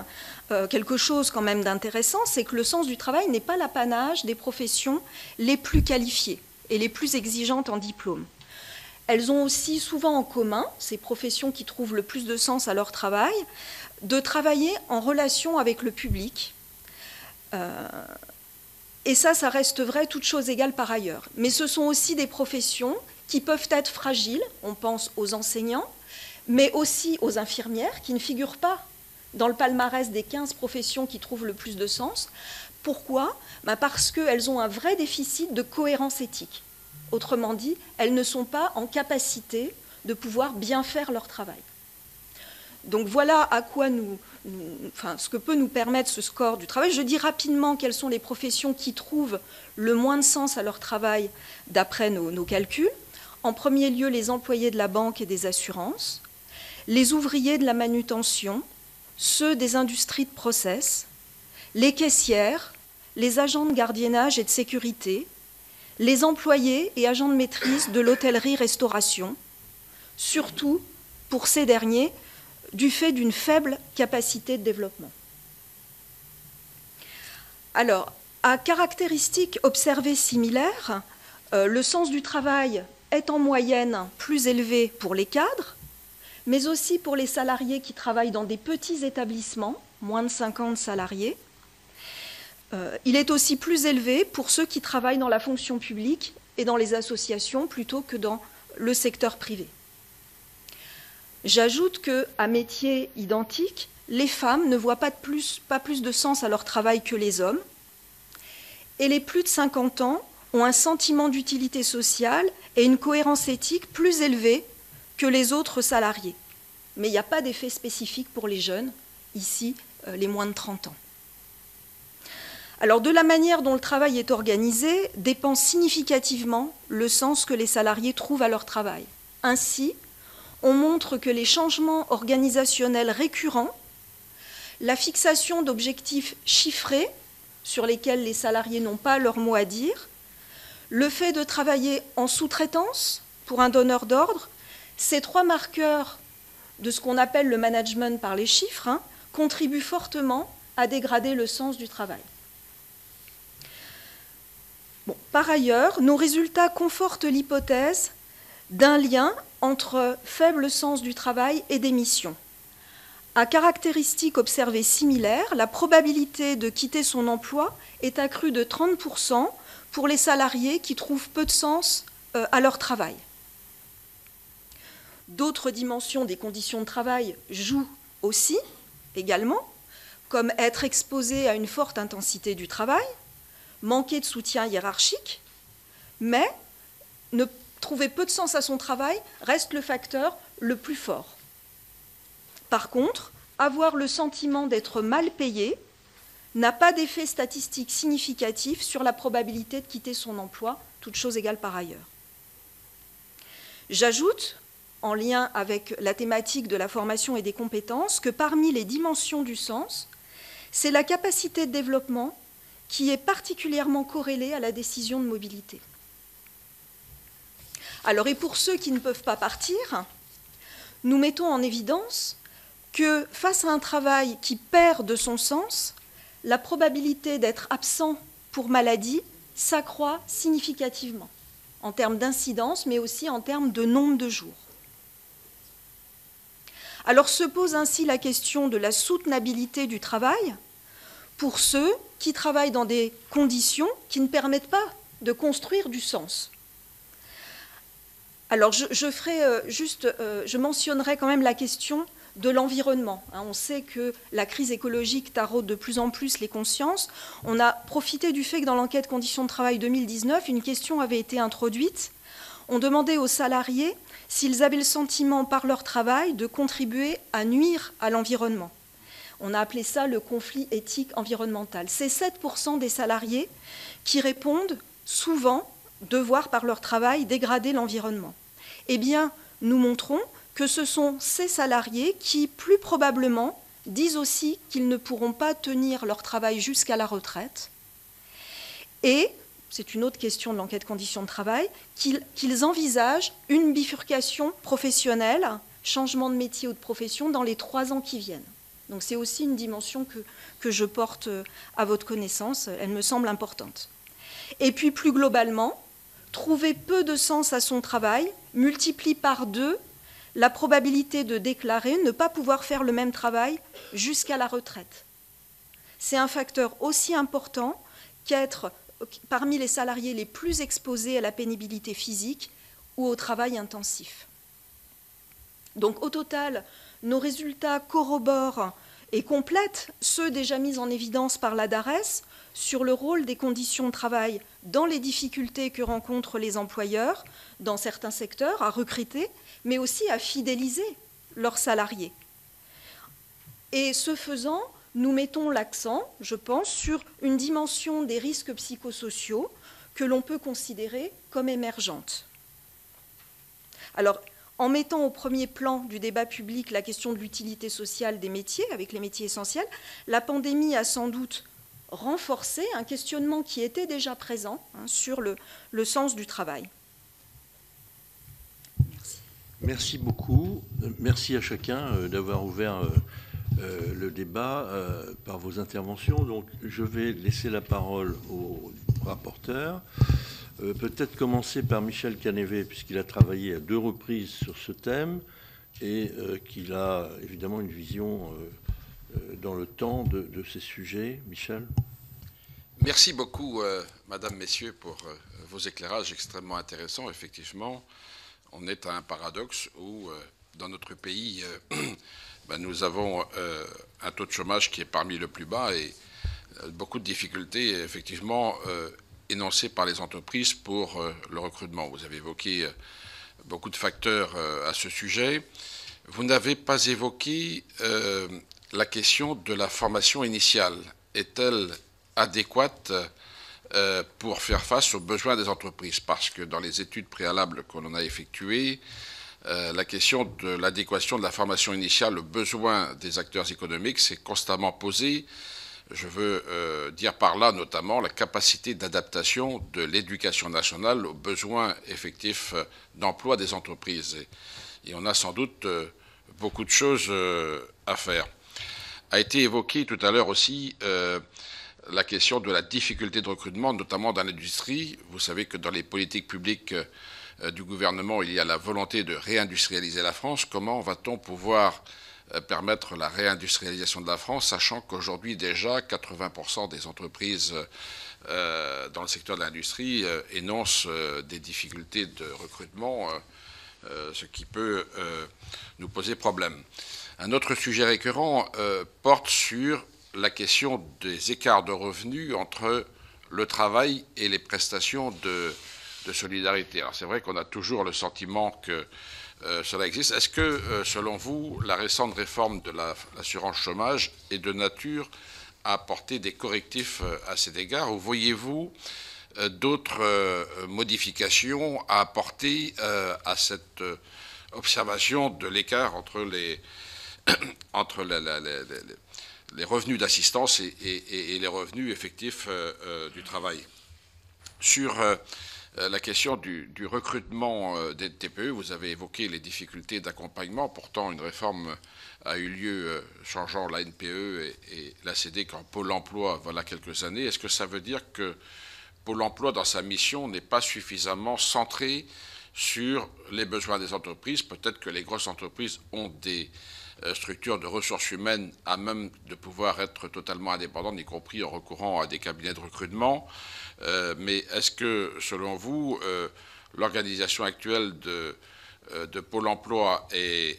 quelque chose quand même d'intéressant, c'est que le sens du travail n'est pas l'apanage des professions les plus qualifiées et les plus exigeantes en diplôme. Elles ont aussi souvent en commun, ces professions qui trouvent le plus de sens à leur travail, de travailler en relation avec le public. Et ça reste vrai, toutes choses égales par ailleurs. Mais ce sont aussi des professions qui peuvent être fragiles, on pense aux enseignants, mais aussi aux infirmières qui ne figurent pas dans le palmarès des 15 professions qui trouvent le plus de sens. Pourquoi ? Parce qu'elles ont un vrai déficit de cohérence éthique. Autrement dit, elles ne sont pas en capacité de pouvoir bien faire leur travail. Donc voilà à quoi ce que peut nous permettre ce score du travail. Je dis rapidement quelles sont les professions qui trouvent le moins de sens à leur travail d'après nos calculs. En premier lieu, les employés de la banque et des assurances, les ouvriers de la manutention, ceux des industries de process, les caissières, les agents de gardiennage et de sécurité, les employés et agents de maîtrise de l'hôtellerie-restauration, surtout pour ces derniers, du fait d'une faible capacité de développement. Alors, à caractéristiques observées similaires, le sens du travail est en moyenne plus élevé pour les cadres, mais aussi pour les salariés qui travaillent dans des petits établissements, moins de 50 salariés. Il est aussi plus élevé pour ceux qui travaillent dans la fonction publique et dans les associations plutôt que dans le secteur privé. J'ajoute qu'à métier identique, les femmes ne voient pas plus de sens à leur travail que les hommes, et les plus de 50 ans ont un sentiment d'utilité sociale et une cohérence éthique plus élevée que les autres salariés. Mais il n'y a pas d'effet spécifique pour les jeunes, ici les moins de 30 ans. Alors de la manière dont le travail est organisé dépend significativement le sens que les salariés trouvent à leur travail. Ainsi, on montre que les changements organisationnels récurrents, la fixation d'objectifs chiffrés sur lesquels les salariés n'ont pas leur mot à dire, le fait de travailler en sous-traitance pour un donneur d'ordre, ces trois marqueurs de ce qu'on appelle le management par les chiffres, contribuent fortement à dégrader le sens du travail. Bon, par ailleurs, nos résultats confortent l'hypothèse d'un lien entre faible sens du travail et des missions. À caractéristiques observées similaires, la probabilité de quitter son emploi est accrue de 30% pour les salariés qui trouvent peu de sens à leur travail. D'autres dimensions des conditions de travail jouent aussi, également, comme être exposé à une forte intensité du travail, manquer de soutien hiérarchique, mais ne trouver peu de sens à son travail reste le facteur le plus fort. Par contre, avoir le sentiment d'être mal payé n'a pas d'effet statistique significatif sur la probabilité de quitter son emploi, toute chose égale par ailleurs. J'ajoute, en lien avec la thématique de la formation et des compétences, que parmi les dimensions du sens, c'est la capacité de développement qui est particulièrement corrélée à la décision de mobilité. Alors, et pour ceux qui ne peuvent pas partir, nous mettons en évidence que face à un travail qui perd de son sens, la probabilité d'être absent pour maladie s'accroît significativement, en termes d'incidence, mais aussi en termes de nombre de jours. Alors se pose ainsi la question de la soutenabilité du travail pour ceux qui travaillent dans des conditions qui ne permettent pas de construire du sens. Alors je mentionnerai quand même la question de l'environnement. On sait que la crise écologique taraude de plus en plus les consciences. On a profité du fait que dans l'enquête Conditions de travail 2019, une question avait été introduite. On demandait aux salariés s'ils avaient le sentiment par leur travail de contribuer à nuire à l'environnement. On a appelé ça le conflit éthique environnemental. C'est 7% des salariés qui répondent souvent devoir par leur travail dégrader l'environnement. Eh bien, nous montrons que ce sont ces salariés qui, plus probablement, disent aussi qu'ils ne pourront pas tenir leur travail jusqu'à la retraite. Et, c'est une autre question de l'enquête conditions de travail, qu'ils envisagent une bifurcation professionnelle, changement de métier ou de profession dans les 3 ans qui viennent. Donc c'est aussi une dimension que je porte à votre connaissance, elle me semble importante. Et puis plus globalement, trouver peu de sens à son travail multiplie par 2 la probabilité de déclarer ne pas pouvoir faire le même travail jusqu'à la retraite. C'est un facteur aussi important qu'être parmi les salariés les plus exposés à la pénibilité physique ou au travail intensif. Donc au total, nos résultats corroborent et complètent ceux déjà mis en évidence par la DARES sur le rôle des conditions de travail dans les difficultés que rencontrent les employeurs dans certains secteurs à recruter, mais aussi à fidéliser leurs salariés. Et ce faisant, nous mettons l'accent, je pense, sur une dimension des risques psychosociaux que l'on peut considérer comme émergente. Alors, en mettant au premier plan du débat public la question de l'utilité sociale des métiers, avec les métiers essentiels, la pandémie a sans doute renforcé un questionnement qui était déjà présent sur le sens du travail. Merci. Merci beaucoup. Merci à chacun d'avoir ouvert le débat par vos interventions. Donc, je vais laisser la parole au rapporteur. Peut-être commencer par Michel Canévet, puisqu'il a travaillé à 2 reprises sur ce thème et qu'il a évidemment une vision dans le temps de ces sujets. Michel. Merci beaucoup, Madame, Messieurs, pour vos éclairages extrêmement intéressants. Effectivement, on est à un paradoxe où, dans notre pays, nous avons un taux de chômage qui est parmi le plus bas et beaucoup de difficultés, effectivement, énoncées par les entreprises pour le recrutement. Vous avez évoqué beaucoup de facteurs à ce sujet. Vous n'avez pas évoqué la question de la formation initiale. Est-elle adéquate pour faire face aux besoins des entreprises? Parce que dans les études préalables que l'on a effectuées, la question de l'adéquation de la formation initiale aux besoins des acteurs économiques s'est constamment posée. Je veux dire par là notamment la capacité d'adaptation de l'éducation nationale aux besoins effectifs d'emploi des entreprises. Et on a sans doute beaucoup de choses à faire. A été évoquée tout à l'heure aussi la question de la difficulté de recrutement, notamment dans l'industrie. Vous savez que dans les politiques publiques du gouvernement, il y a la volonté de réindustrialiser la France. Comment va-t-on pouvoir permettre la réindustrialisation de la France, sachant qu'aujourd'hui déjà 80% des entreprises dans le secteur de l'industrie énoncent des difficultés de recrutement, ce qui peut nous poser problème. Un autre sujet récurrent porte sur la question des écarts de revenus entre le travail et les prestations de solidarité. Alors c'est vrai qu'on a toujours le sentiment que cela existe. Est-ce que, selon vous, la récente réforme de l'assurance chômage est de nature à apporter des correctifs à cet égard, ou voyez-vous d'autres modifications à apporter à cette observation de l'écart entre les revenus d'assistance et les revenus effectifs du travail? Sur la question du recrutement des TPE, vous avez évoqué les difficultés d'accompagnement. Pourtant, une réforme a eu lieu changeant la NPE et l'ACD quand Pôle emploi, voilà quelques années. Est-ce que ça veut dire que Pôle emploi, dans sa mission, n'est pas suffisamment centré sur les besoins des entreprises? Peut-être que les grosses entreprises ont des structures de ressources humaines à même de pouvoir être totalement indépendantes, y compris en recourant à des cabinets de recrutement. Mais est-ce que, selon vous, l'organisation actuelle de Pôle emploi est,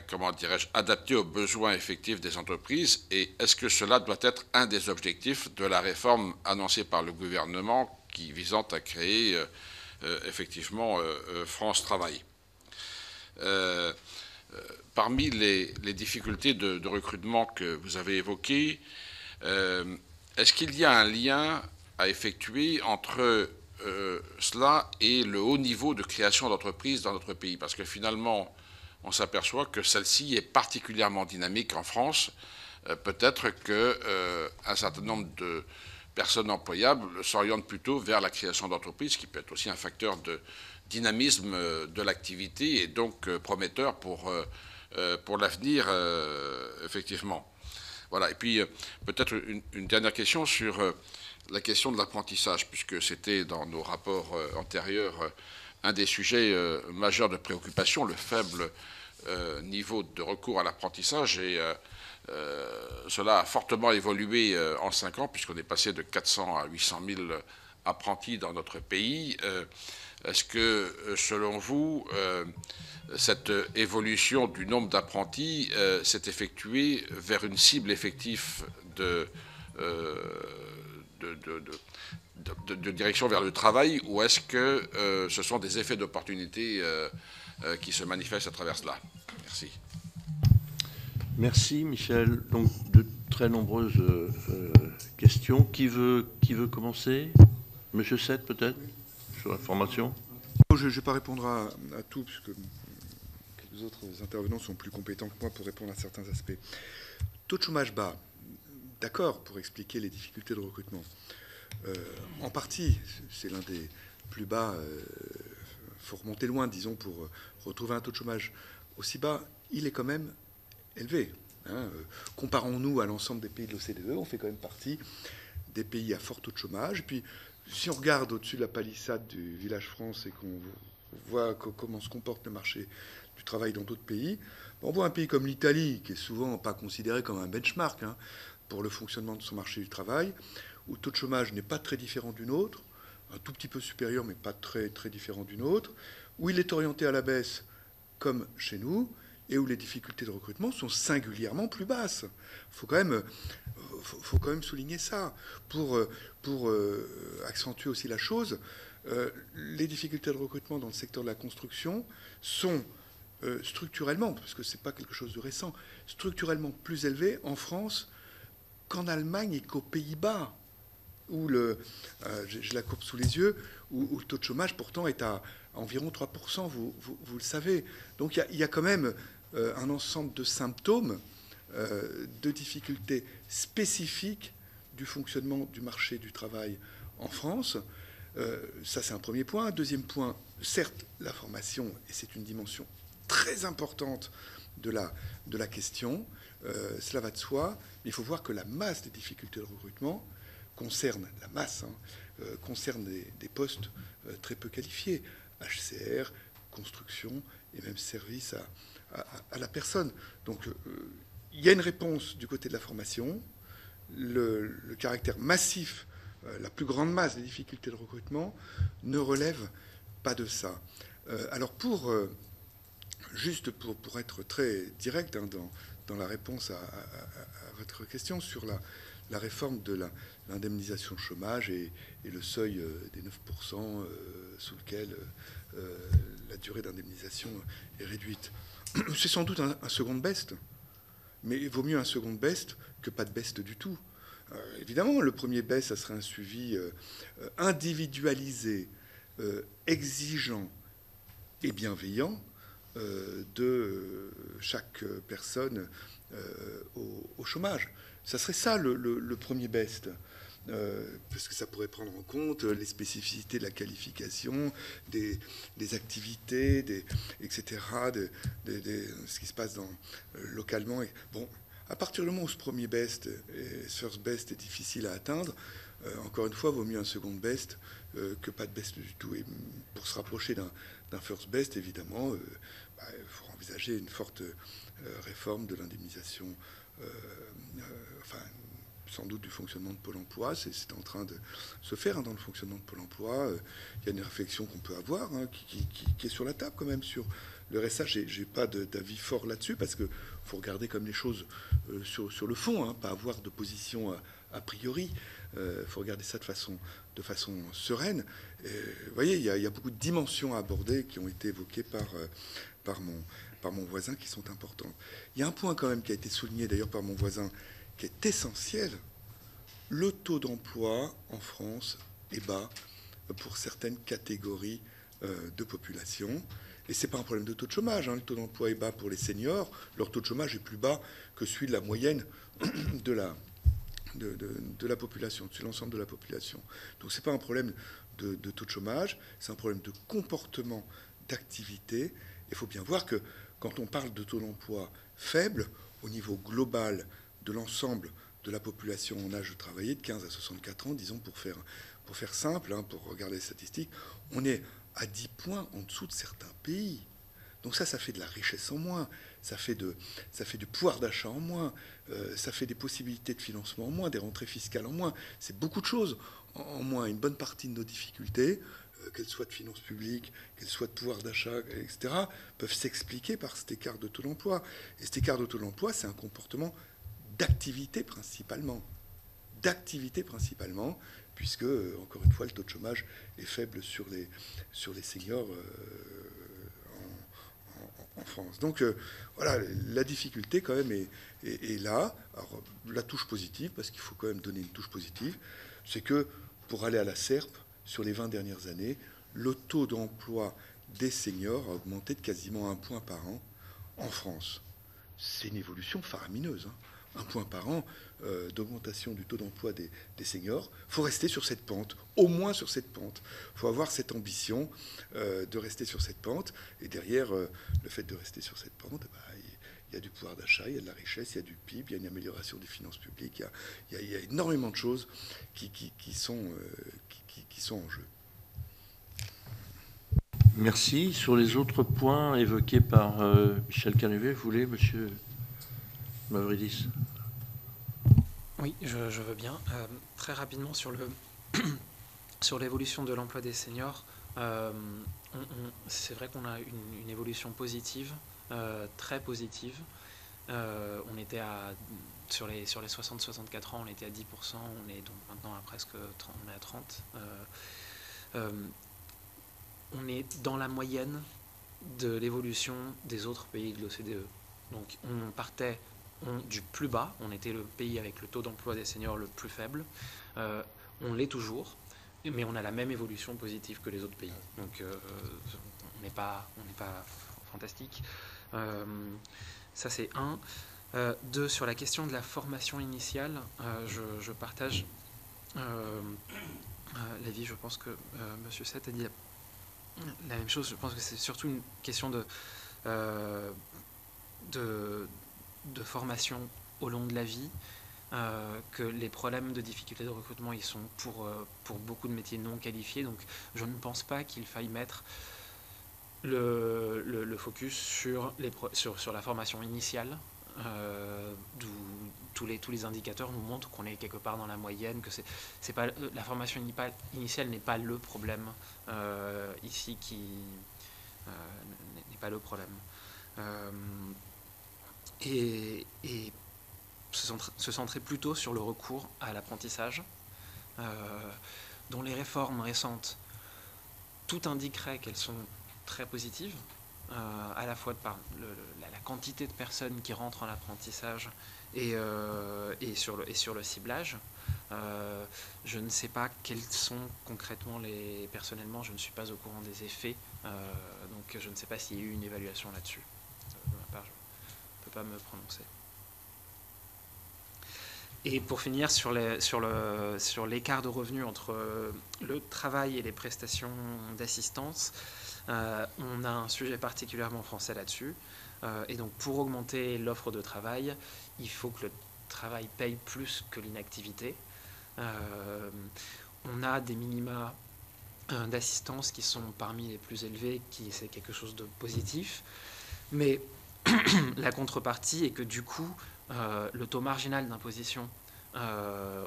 comment dirais-je, adaptée aux besoins effectifs des entreprises? Et est-ce que cela doit être un des objectifs de la réforme annoncée par le gouvernement visant à créer effectivement France Travail? Parmi les difficultés de recrutement que vous avez évoquées, est-ce qu'il y a un lien à effectuer entre cela et le haut niveau de création d'entreprises dans notre pays? Parce que finalement, on s'aperçoit que celle-ci est particulièrement dynamique en France. Peut-être qu'un certain nombre de personnes employables s'orientent plutôt vers la création d'entreprises, qui peut être aussi un facteur de dynamisme de l'activité et donc prometteur pour l'avenir, effectivement. Voilà. Et puis, peut-être une dernière question sur la question de l'apprentissage, puisque c'était dans nos rapports antérieurs un des sujets majeurs de préoccupation, le faible niveau de recours à l'apprentissage. Et cela a fortement évolué en 5 ans, puisqu'on est passé de 400 à 800 000 apprentis dans notre pays. Est-ce que, selon vous, cette évolution du nombre d'apprentis s'est effectuée vers une cible effective de direction vers le travail, ou est-ce que ce sont des effets d'opportunité qui se manifestent à travers cela? Merci. Merci Michel. Donc de très nombreuses questions. Qui veut commencer? Monsieur Seth peut-être, sur la formation. Je ne vais pas répondre à tout, puisque les autres intervenants sont plus compétents que moi pour répondre à certains aspects. Taux de chômage bas, d'accord, pour expliquer les difficultés de recrutement. En partie, c'est l'un des plus bas. Il faut remonter loin, disons, pour retrouver un taux de chômage aussi bas. Il est quand même élevé. Comparons-nous à l'ensemble des pays de l'OCDE, on fait quand même partie des pays à fort taux de chômage. Et puis, si on regarde au-dessus de la palissade du Village France et qu'on voit comment se comporte le marché du travail dans d'autres pays, on voit un pays comme l'Italie, qui est souvent pas considéré comme un benchmark pour le fonctionnement de son marché du travail, où le taux de chômage n'est pas très différent d'une autre, un tout petit peu supérieur, mais pas très, très différent d'une autre, où il est orienté à la baisse, comme chez nous, et où les difficultés de recrutement sont singulièrement plus basses. Faut quand même souligner ça. Pour accentuer aussi la chose, les difficultés de recrutement dans le secteur de la construction sont structurellement, parce que ce n'est pas quelque chose de récent, structurellement plus élevées en France qu'en Allemagne et qu'aux Pays-Bas, où j'ai la courbe sous les yeux, où le taux de chômage pourtant est à environ 3%, vous le savez. Donc il y a quand même un ensemble de symptômes, de difficultés spécifiques du fonctionnement du marché du travail en France. Ça, c'est un premier point. Un deuxième point, certes, la formation, et c'est une dimension très importante de la question, cela va de soi, mais il faut voir que la masse des difficultés de recrutement concerne concerne des postes très peu qualifiés, HCR, construction et même service à la personne. Donc il y a une réponse du côté de la formation. Le caractère massif, la plus grande masse des difficultés de recrutement ne relève pas de ça. Alors juste pour être très direct dans la réponse à votre question sur la réforme de l'indemnisation chômage et le seuil des 9% sous lequel la durée d'indemnisation est réduite. C'est sans doute un second best, mais il vaut mieux un second best que pas de best du tout. Évidemment, le premier best, ça serait un suivi individualisé, exigeant et bienveillant de chaque personne au chômage. Ça serait ça le premier best, parce que ça pourrait prendre en compte les spécificités de la qualification, des activités, etc., ce qui se passe localement. Bon, à partir du moment où ce premier best, ce first best est difficile à atteindre, encore une fois, il vaut mieux un second best que pas de best du tout. Et pour se rapprocher d'un first best, évidemment, il faut envisager une forte réforme de l'indemnisation, sans doute du fonctionnement de Pôle emploi. C'est en train de se faire dans le fonctionnement de Pôle emploi. Il y a une réflexion qu'on peut avoir qui est sur la table quand même sur le RSA. J'ai pas d'avis fort là-dessus parce qu'il faut regarder comme les choses sur le fond, pas avoir de position a priori. Il faut regarder ça de façon sereine. Vous voyez, il y a beaucoup de dimensions à aborder qui ont été évoquées par mon voisin qui sont importantes. Il y a un point quand même qui a été souligné d'ailleurs par mon voisin qui est essentiel. Le taux d'emploi en France est bas pour certaines catégories de population. Et ce n'est pas un problème de taux de chômage. Le taux d'emploi est bas pour les seniors. Leur taux de chômage est plus bas que celui de la moyenne de la population, de l'ensemble de la population. Donc ce n'est pas un problème de taux de chômage, c'est un problème de comportement, d'activité. Il faut bien voir que quand on parle de taux d'emploi faible, au niveau global de l'ensemble de la population en âge de travailler, de 15 à 64 ans, disons pour faire simple, pour regarder les statistiques, on est à 10 points en dessous de certains pays. Donc ça fait de la richesse en moins, ça fait du pouvoir d'achat en moins, ça fait des possibilités de financement en moins, des rentrées fiscales en moins. C'est beaucoup de choses en moins. Une bonne partie de nos difficultés, qu'elles soient de finances publiques, qu'elles soient de pouvoir d'achat, etc., peuvent s'expliquer par cet écart de taux d'emploi. Et cet écart de taux d'emploi, c'est un comportement d'activité principalement. Puisque, encore une fois, le taux de chômage est faible sur les seniors en France. Donc voilà, la difficulté quand même est là. Alors, la touche positive, parce qu'il faut quand même donner une touche positive, c'est que pour aller à la SERP, sur les 20 dernières années, le taux d'emploi des seniors a augmenté de quasiment 1 point par an en France. C'est une évolution faramineuse, hein. 1 point par an d'augmentation du taux d'emploi des seniors. Il faut rester sur cette pente, au moins sur cette pente. Il faut avoir cette ambition de rester sur cette pente. Et derrière le fait de rester sur cette pente, il y a du pouvoir d'achat, il y a de la richesse, il y a du PIB, il y a une amélioration des finances publiques. Il y a énormément de choses qui sont en jeu. Merci. Sur les autres points évoqués par Michel Canevet, vous voulez, monsieur Mavridis? Oui, je veux bien. Très rapidement sur l'évolution de l'emploi des seniors, c'est vrai qu'on a une évolution positive, très positive. On était sur les 60-64 ans, on était à 10%, on est donc maintenant à presque on est à 30%. On est dans la moyenne de l'évolution des autres pays de l'OCDE. Donc on partait du plus bas, on était le pays avec le taux d'emploi des seniors le plus faible. On l'est toujours, mais on a la même évolution positive que les autres pays. Donc on n'est pas fantastique. Ça c'est un. Deux, sur la question de la formation initiale, je partage l'avis. Je pense que M. Seth a dit la même chose. Je pense que c'est surtout une question de formation au long de la vie, que les problèmes de difficulté de recrutement, ils sont pour beaucoup de métiers non qualifiés. Donc je ne pense pas qu'il faille mettre le focus sur la formation initiale, d'où tous les indicateurs nous montrent qu'on est quelque part dans la moyenne, que c'est pas la formation initiale n'est pas le problème ici, qui n'est pas le problème. Et se centrer plutôt sur le recours à l'apprentissage, dont les réformes récentes, tout indiquerait qu'elles sont très positives, à la fois par la quantité de personnes qui rentrent en apprentissage et sur le ciblage. Je ne sais pas quels sont concrètement personnellement, je ne suis pas au courant des effets, donc je ne sais pas s'il y a eu une évaluation là-dessus. De ma part, je ne peux pas me prononcer. Et pour finir, sur l'écart de revenus entre le travail et les prestations d'assistance, on a un sujet particulièrement français là-dessus. Et donc pour augmenter l'offre de travail, il faut que le travail paye plus que l'inactivité. On a des minima d'assistance qui sont parmi les plus élevés, c'est quelque chose de positif. Mais la contrepartie est que du coup, le taux marginal d'imposition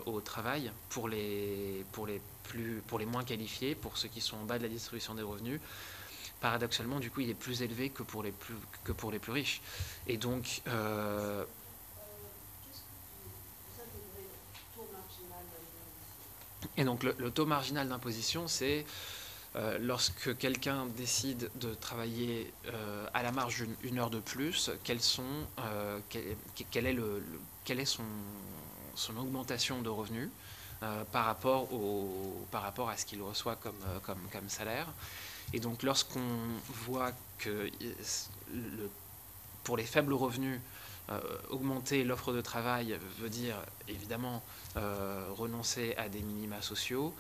au travail pour les moins qualifiés, pour ceux qui sont en bas de la distribution des revenus, paradoxalement, du coup, il est plus élevé que pour les plus riches. Et donc, le taux marginal d'imposition, c'est lorsque quelqu'un décide de travailler à la marge une heure de plus, quelle est son augmentation de revenus par rapport à ce qu'il reçoit comme salaire. Et donc lorsqu'on voit que pour les faibles revenus, augmenter l'offre de travail veut dire évidemment renoncer à des minima sociaux,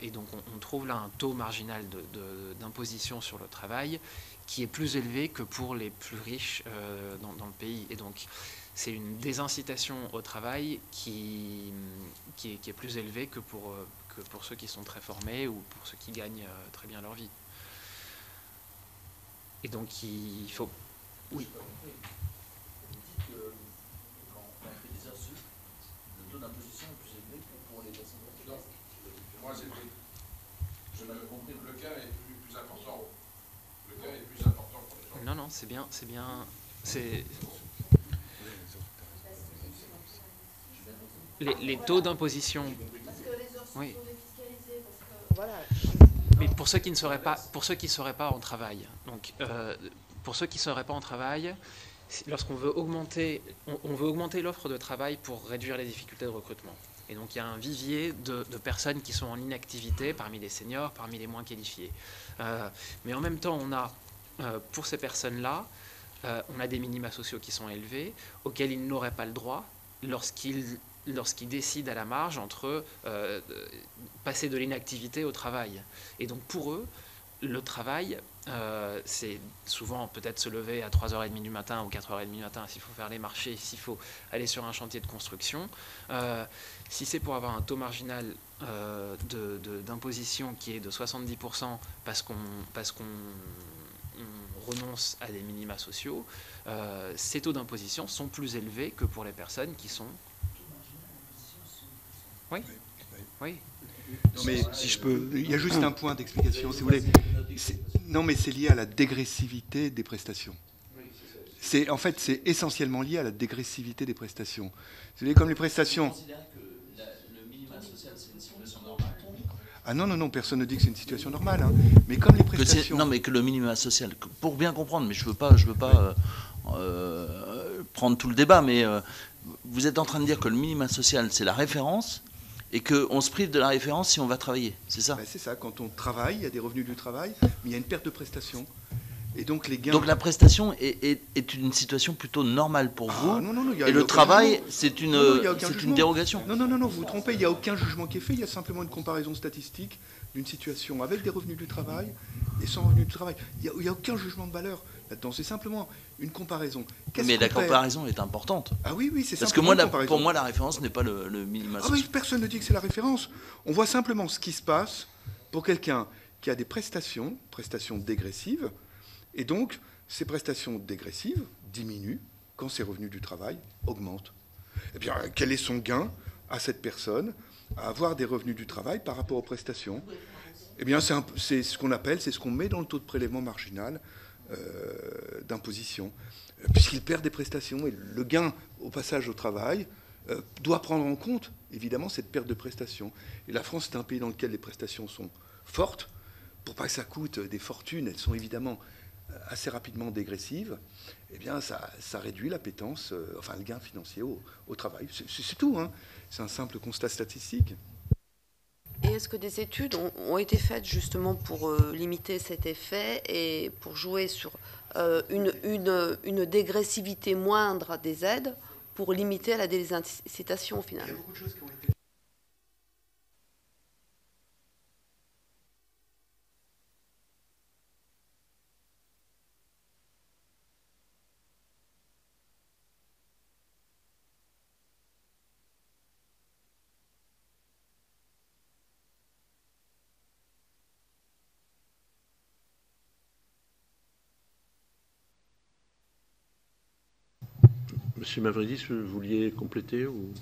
et donc on trouve là un taux marginal d'imposition sur le travail qui est plus élevé que pour les plus riches dans le pays. Et donc c'est une désincitation au travail qui est plus élevée que pour ceux qui sont très formés ou pour ceux qui gagnent très bien leur vie. Et donc il faut... Oui. Vous dites que quand on fait des heures sup, le taux d'imposition est plus élevé que pour les personnes qui restent. Moi, je m'avais compris que le cas est plus important. Le cas est plus important pour les gens. Non, c'est bien. Les taux d'imposition. Parce que les heures sup Oui. sont défiscalisées, parce que voilà. Mais pour ceux qui ne seraient pas en travail, donc pour ceux qui ne seraient pas en travail, lorsqu'on veut augmenter, on veut augmenter l'offre de travail pour réduire les difficultés de recrutement. Et donc il y a un vivier de personnes qui sont en inactivité parmi les seniors, parmi les moins qualifiés. Mais en même temps, on a, pour ces personnes-là, on a des minima sociaux qui sont élevés, auxquels ils n'auraient pas le droit lorsqu'ils décident à la marge entre passer de l'inactivité au travail. Et donc pour eux, le travail, c'est souvent peut-être se lever à 3h30 du matin ou 4h30 du matin s'il faut faire les marchés, s'il faut aller sur un chantier de construction. Si c'est pour avoir un taux marginal d'imposition qui est de 70% parce qu'on renonce à des minima sociaux, ces taux d'imposition sont plus élevés que pour les personnes qui sont... Oui, oui. Non, mais si je peux, il y a juste un point d'explication, si vous voulez. Non, mais c'est lié à la dégressivité des prestations. En fait, c'est essentiellement lié à la dégressivité des prestations. Vous voyez, comme les prestations... Ah non, non, non, personne ne dit que c'est une situation normale. Hein. Mais comme les prestations... Non, mais que le minima social, pour bien comprendre, mais je veux pas prendre tout le débat, mais vous êtes en train de dire que le minima social, c'est la référence, et qu'on se prive de la référence si on va travailler, c'est ça? C'est ça, quand on travaille, il y a des revenus du travail, mais il y a une perte de prestation. Et donc les gains... Donc la prestation est une situation plutôt normale pour vous, non, non, et le travail, c'est une dérogation. Non, non, non, non, vous vous trompez, il n'y a aucun jugement qui est fait, il y a simplement une comparaison statistique d'une situation avec des revenus du travail et sans revenus du travail. Il n'y a aucun jugement de valeur là-dedans, c'est simplement une comparaison. Mais la comparaison est importante. Ah oui, oui, c'est ça. Parce que moi, pour moi, la référence n'est pas le minimum. Ah oui, personne ne dit que c'est la référence. On voit simplement ce qui se passe pour quelqu'un qui a des prestations dégressives, et donc ces prestations dégressives diminuent quand ses revenus du travail augmentent. Eh bien, quel est son gain à cette personne à avoir des revenus du travail par rapport aux prestations? Eh bien, c'est ce qu'on appelle, c'est ce qu'on met dans le taux de prélèvement marginal d'imposition, puisqu'il perd des prestations. Et le gain au passage au travail doit prendre en compte, évidemment, cette perte de prestations. Et la France est un pays dans lequel les prestations sont fortes. Pour pas que ça coûte des fortunes, elles sont évidemment assez rapidement dégressives. Eh bien, ça réduit l'appétence, enfin le gain financier au travail. C'est tout, hein. C'est un simple constat statistique. Et est-ce que des études ont été faites justement pour limiter cet effet et pour jouer sur une dégressivité moindre des aides pour limiter la désincitation au final? Il y a beaucoup de choses qui ont été... Monsieur Mavridis, vous vouliez compléter ou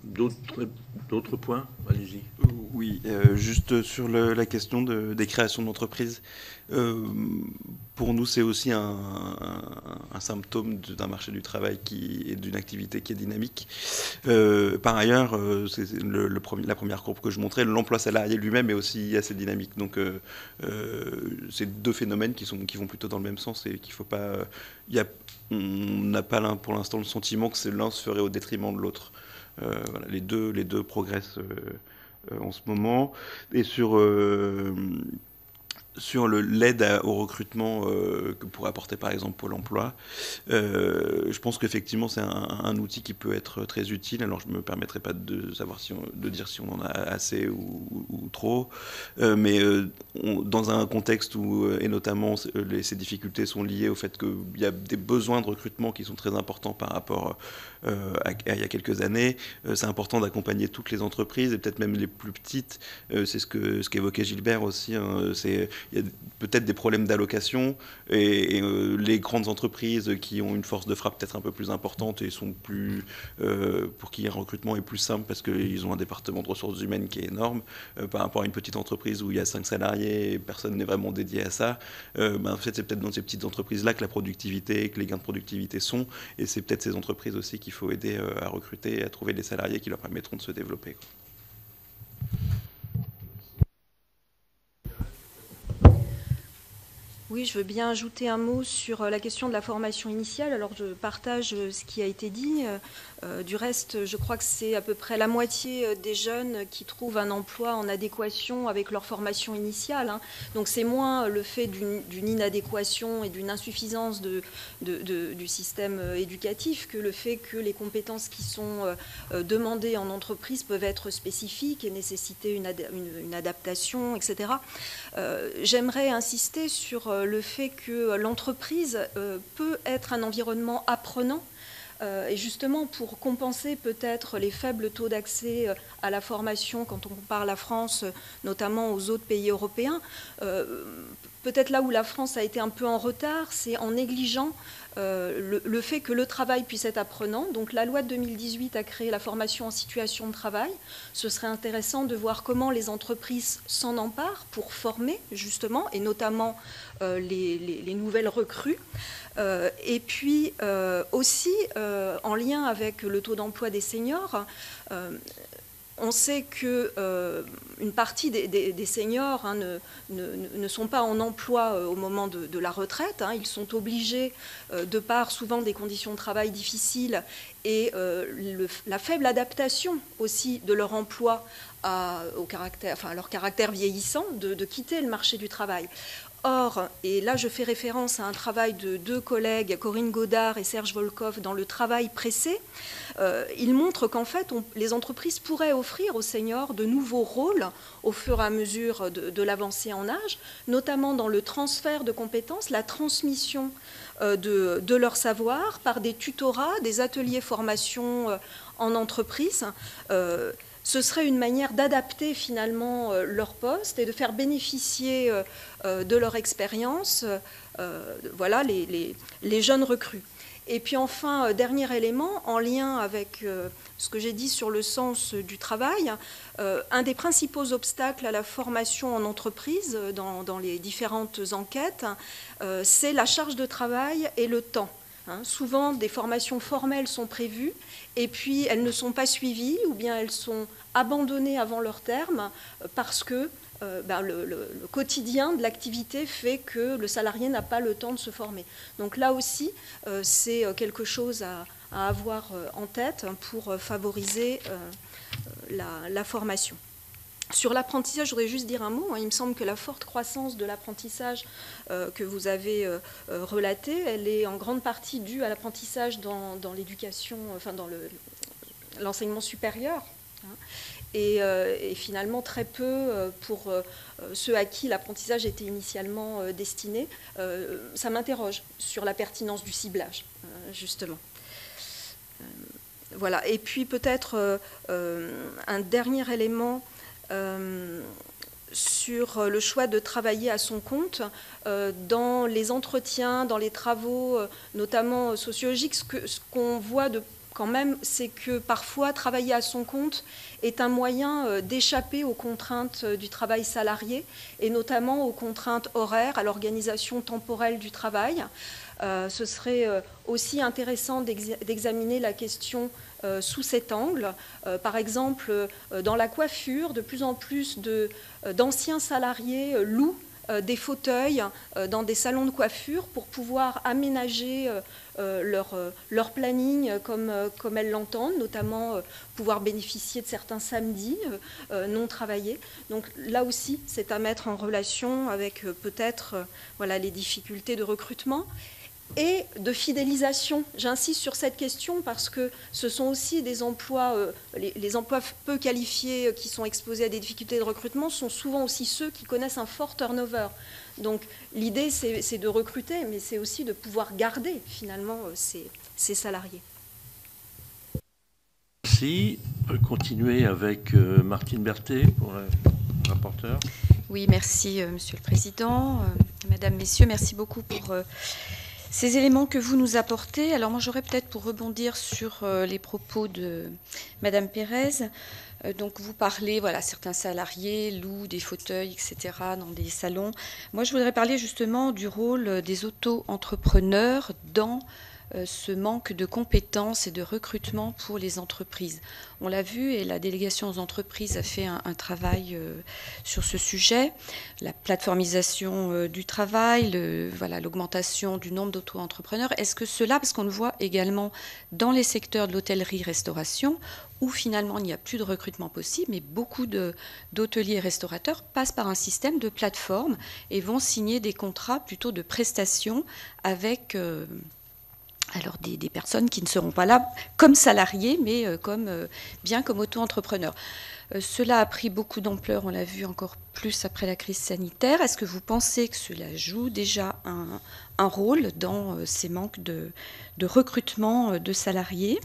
d'autres points? Allez-y. Oui, juste sur la question des créations d'entreprises. Pour nous, c'est aussi un symptôme d'un marché du travail et d'une activité qui est dynamique. Par ailleurs, c'est la première courbe que je montrais, l'emploi salarié lui-même est aussi assez dynamique. Donc, c'est deux phénomènes qui vont plutôt dans le même sens et qu'il faut pas... on n'a pas pour l'instant le sentiment que l'un se ferait au détriment de l'autre. Voilà, les deux progressent en ce moment. Et sur l'aide au recrutement que pourrait apporter par exemple Pôle emploi, je pense qu'effectivement c'est un outil qui peut être très utile. Alors je ne me permettrai pas de dire si on en a assez ou trop, mais dans un contexte où, et notamment ces difficultés sont liées au fait qu'il y a des besoins de recrutement qui sont très importants par rapport à il y a quelques années, c'est important d'accompagner toutes les entreprises et peut-être même les plus petites. C'est ce qu'évoquait Gilbert aussi, hein, il y a peut-être des problèmes d'allocation et les grandes entreprises qui ont une force de frappe peut-être un peu plus importante et sont plus pour qui un recrutement est plus simple parce qu'ils ont un département de ressources humaines qui est énorme par rapport à une petite entreprise où il y a 5 salariés et personne n'est vraiment dédié à ça. En fait, c'est peut-être dans ces petites entreprises-là que la productivité, que les gains de productivité sont, et c'est peut-être ces entreprises aussi qu'il faut aider à recruter et à trouver des salariés qui leur permettront de se développer. Oui, je veux bien ajouter un mot sur la question de la formation initiale. Alors, je partage ce qui a été dit. Du reste, je crois que c'est à peu près la moitié des jeunes qui trouvent un emploi en adéquation avec leur formation initiale. Donc, c'est moins le fait d'une inadéquation et d'une insuffisance du système éducatif que le fait que les compétences qui sont demandées en entreprise peuvent être spécifiques et nécessiter une adaptation, etc. J'aimerais insister sur le fait que l'entreprise peut être un environnement apprenant. Et justement, pour compenser peut-être les faibles taux d'accès à la formation quand on compare la France, notamment aux autres pays européens, peut-être là où la France a été un peu en retard, c'est en négligeant le fait que le travail puisse être apprenant. Donc la loi de 2018 a créé la formation en situation de travail. Ce serait intéressant de voir comment les entreprises s'en emparent pour former justement, et notamment les nouvelles recrues. Et puis aussi, en lien avec le taux d'emploi des seniors, on sait qu'une partie des seniors ne sont pas en emploi au moment de la retraite. Ils sont obligés, de par souvent des conditions de travail difficiles et la faible adaptation aussi de leur emploi à leur caractère vieillissant, de quitter le marché du travail. Or, et là je fais référence à un travail de deux collègues, Corinne Godard et Serge Volkov, dans le travail pressé, ils montrent qu'en fait les entreprises pourraient offrir aux seniors de nouveaux rôles au fur et à mesure de l'avancée en âge, notamment dans le transfert de compétences, la transmission de leur savoir par des tutorats, des ateliers formation en entreprise. Ce serait une manière d'adapter finalement leur poste et de faire bénéficier de leur expérience voilà, les jeunes recrues. Et puis enfin, dernier élément, en lien avec ce que j'ai dit sur le sens du travail, un des principaux obstacles à la formation en entreprise dans les différentes enquêtes, c'est la charge de travail et le temps. Souvent, des formations formelles sont prévues et puis elles ne sont pas suivies ou bien elles sont abandonnées avant leur terme parce que le quotidien de l'activité fait que le salarié n'a pas le temps de se former. Donc là aussi, c'est quelque chose à avoir en tête pour favoriser la formation. Sur l'apprentissage, je voudrais juste dire un mot. Il me semble que la forte croissance de l'apprentissage que vous avez relatée, elle est en grande partie due à l'apprentissage dans l'éducation, enfin dans l'enseignement supérieur. Et finalement très peu pour ceux à qui l'apprentissage était initialement destiné. Ça m'interroge sur la pertinence du ciblage, justement. Voilà. Et puis peut-être un dernier élément sur le choix de travailler à son compte. Dans les entretiens, dans les travaux, notamment sociologiques, ce qu'on voit quand même, c'est que parfois travailler à son compte est un moyen d'échapper aux contraintes du travail salarié et notamment aux contraintes horaires, à l'organisation temporelle du travail. Ce serait aussi intéressant d'examiner la question sous cet angle. Par exemple, dans la coiffure, de plus en plus d'anciens salariés louent des fauteuils dans des salons de coiffure pour pouvoir aménager leur planning comme elles l'entendent, notamment pouvoir bénéficier de certains samedis non travaillés. Donc là aussi, c'est à mettre en relation avec peut-être voilà, les difficultés de recrutement et de fidélisation. J'insiste sur cette question parce que ce sont aussi des emplois, les emplois peu qualifiés qui sont exposés à des difficultés de recrutement sont souvent aussi ceux qui connaissent un fort turnover. Donc l'idée, c'est de recruter, mais c'est aussi de pouvoir garder finalement ces salariés. Merci. On peut continuer avec Martine Berthet pour le rapporteur. Oui, merci Monsieur le Président. Mesdames, Messieurs, merci beaucoup pour ces éléments que vous nous apportez. Alors moi, j'aurais peut-être pour rebondir sur les propos de Madame Pérez. Donc vous parlez, voilà, certains salariés louent des fauteuils, etc., dans des salons. Moi, je voudrais parler justement du rôle des auto-entrepreneurs dans ce manque de compétences et de recrutement pour les entreprises. On l'a vu et la délégation aux entreprises a fait un travail sur ce sujet. La plateformisation du travail, l'augmentation du nombre d'auto-entrepreneurs. Est-ce que cela, parce qu'on le voit également dans les secteurs de l'hôtellerie-restauration, où finalement il n'y a plus de recrutement possible, mais beaucoup d'hôteliers et restaurateurs passent par un système de plateforme et vont signer des contrats plutôt de prestations avec alors des personnes qui ne seront pas là comme salariés, mais bien comme auto-entrepreneurs. Cela a pris beaucoup d'ampleur, on l'a vu encore plus après la crise sanitaire. Est-ce que vous pensez que cela joue déjà un rôle dans ces manques de recrutement de salariés ?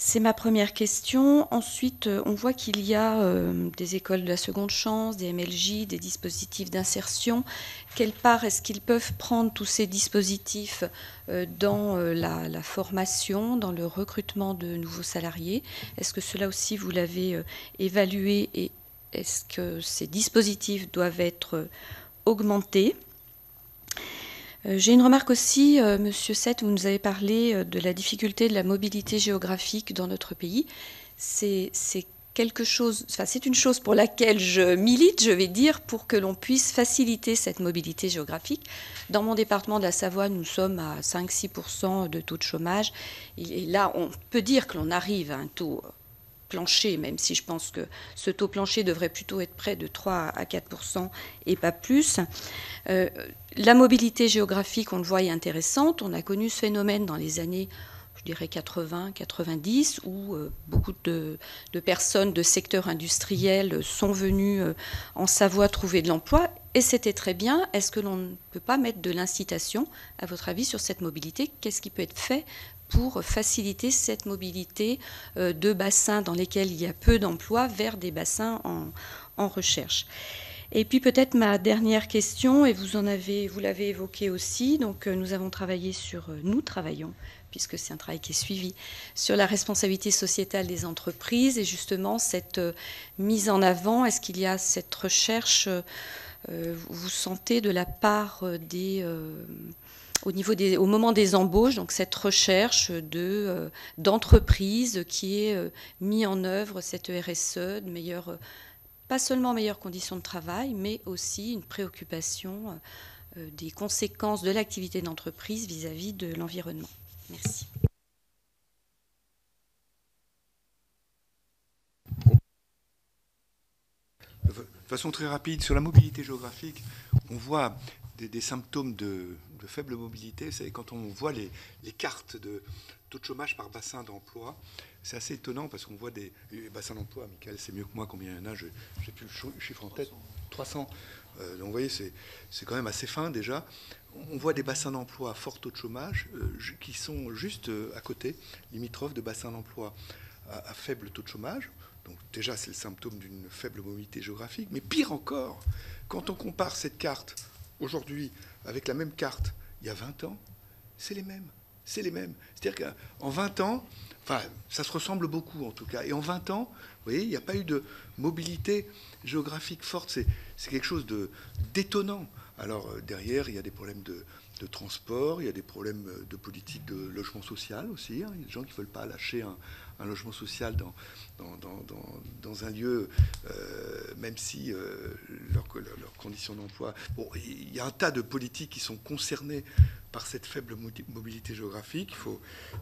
C'est ma première question. Ensuite, on voit qu'il y a des écoles de la seconde chance, des MLJ, des dispositifs d'insertion. Quelle part est-ce qu'ils peuvent prendre tous ces dispositifs dans la formation, dans le recrutement de nouveaux salariés? Est-ce que cela aussi, vous l'avez évalué et est-ce que ces dispositifs doivent être augmentés? J'ai une remarque aussi, Monsieur Sett, vous nous avez parlé de la difficulté de la mobilité géographique dans notre pays. C'est quelque chose, enfin c'est une chose pour laquelle je milite, je vais dire, pour que l'on puisse faciliter cette mobilité géographique. Dans mon département de la Savoie, nous sommes à 5-6% de taux de chômage. Et là, on peut dire que l'on arrive à un taux plancher, même si je pense que ce taux plancher devrait plutôt être près de 3 à 4% et pas plus. La mobilité géographique, on le voit, est intéressante. On a connu ce phénomène dans les années, je dirais 80-90, où beaucoup de personnes de secteurs industriels sont venues en Savoie trouver de l'emploi, et c'était très bien. Est-ce que l'on ne peut pas mettre de l'incitation, à votre avis, sur cette mobilité? Qu'est-ce qui peut être fait pour faciliter cette mobilité de bassins dans lesquels il y a peu d'emplois vers des bassins en recherche? Et puis peut-être ma dernière question, et vous l'avez évoqué aussi, donc nous travaillons, puisque c'est un travail qui est suivi, sur la responsabilité sociétale des entreprises, et justement cette mise en avant, est-ce qu'il y a cette recherche, vous sentez de la part au moment des embauches, donc cette recherche d'entreprise qui est mise en œuvre, cette RSE, pas seulement meilleures conditions de travail, mais aussi une préoccupation des conséquences de l'activité d'entreprise vis-à-vis de l'environnement. Merci. De façon très rapide, sur la mobilité géographique, on voit des symptômes de faible mobilité. Vous savez, quand on voit les cartes de taux de chômage par bassin d'emploi, c'est assez étonnant parce qu'on voit des bassins d'emploi. Michael, c'est mieux que moi combien il y en a, je n'ai plus le chiffre en tête. 300. Donc vous voyez, c'est quand même assez fin déjà. On voit des bassins d'emploi à fort taux de chômage qui sont juste à côté, limitrophes de bassins d'emploi à faible taux de chômage. Donc déjà, c'est le symptôme d'une faible mobilité géographique. Mais pire encore, quand on compare cette carte aujourd'hui avec la même carte il y a 20 ans, c'est les mêmes. C'est les mêmes. C'est-à-dire qu'en 20 ans, enfin, ça se ressemble beaucoup en tout cas. Et en 20 ans, vous voyez, il n'y a pas eu de mobilité géographique forte. C'est quelque chose d'étonnant. Alors derrière, il y a des problèmes de transport, il y a des problèmes de politique de logement social aussi. Hein. Il y a des gens qui ne veulent pas lâcher un logement social dans un lieu, même si leurs conditions d'emploi... Bon, il y a un tas de politiques qui sont concernées par cette faible mobilité géographique. Il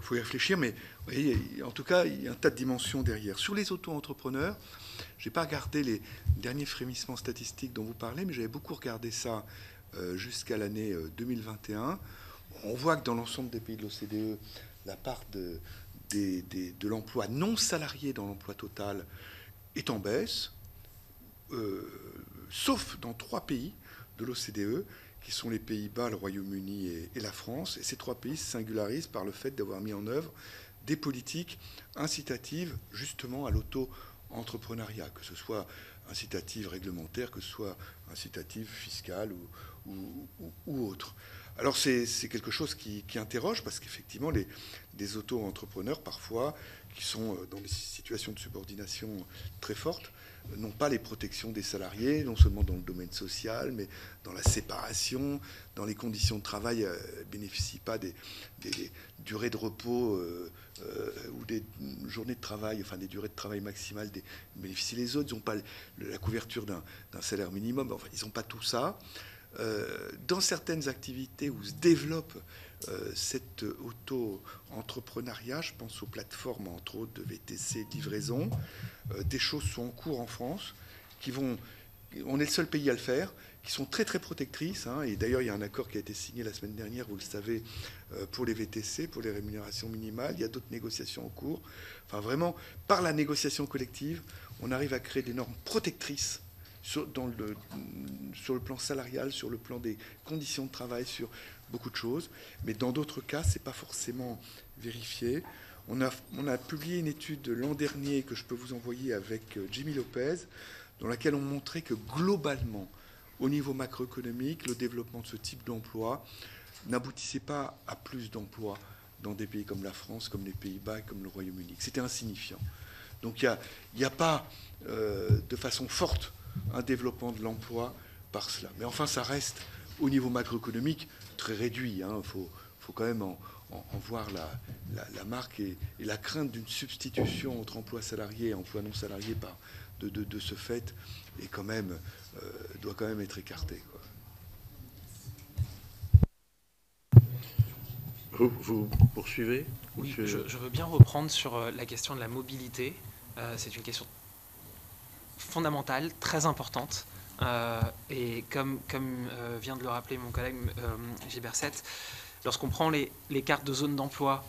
faut y réfléchir, mais vous voyez, en tout cas, il y a un tas de dimensions derrière. Sur les auto-entrepreneurs, je n'ai pas regardé les derniers frémissements statistiques dont vous parlez, mais j'avais beaucoup regardé ça jusqu'à l'année 2021. On voit que dans l'ensemble des pays de l'OCDE, la part de l'emploi non salarié dans l'emploi total est en baisse, sauf dans 3 pays de l'OCDE, qui sont les Pays-Bas, le Royaume-Uni et la France. Et ces 3 pays se singularisent par le fait d'avoir mis en œuvre des politiques incitatives justement à l'auto-entrepreneuriat, que ce soit incitative réglementaire, que ce soit incitative fiscale ou autre. Alors c'est quelque chose qui interroge, parce qu'effectivement, des auto-entrepreneurs, parfois, qui sont dans des situations de subordination très fortes, n'ont pas les protections des salariés, non seulement dans le domaine social, mais dans la séparation, dans les conditions de travail, bénéficient pas des durées de repos ou des journées de travail, enfin des durées de travail maximales, bénéficient les autres, ils n'ont pas la couverture d'un salaire minimum, enfin ils n'ont pas tout ça. Dans certaines activités où se développe cet auto-entrepreneuriat, je pense aux plateformes entre autres de VTC, de livraison, des choses sont en cours en France on est le seul pays à le faire, qui sont très très protectrices, hein, et d'ailleurs il y a un accord qui a été signé la semaine dernière, vous le savez, pour les VTC, pour les rémunérations minimales, il y a d'autres négociations en cours. Enfin vraiment, par la négociation collective, on arrive à créer des normes protectrices sur le plan salarial, sur le plan des conditions de travail, sur beaucoup de choses. Mais dans d'autres cas, ce n'est pas forcément vérifié. On a publié une étude l'an dernier que je peux vous envoyer avec Jimmy Lopez, dans laquelle on montrait que globalement, au niveau macroéconomique, le développement de ce type d'emploi n'aboutissait pas à plus d'emplois dans des pays comme la France, comme les Pays-Bas, comme le Royaume-Uni. C'était insignifiant. Donc il n'y a pas de façon forte un développement de l'emploi par cela. Mais enfin, ça reste, au niveau macroéconomique, très réduit. Il faut quand même en voir la marque, et la crainte d'une substitution entre emploi salarié et emploi non salarié de ce fait doit quand même être écartée, quoi. Vous poursuivez? Oui, je veux bien reprendre sur la question de la mobilité. C'est une question fondamentale, très importante. Et comme vient de le rappeler mon collègue Gilbert Sett, lorsqu'on prend les cartes de zone d'emploi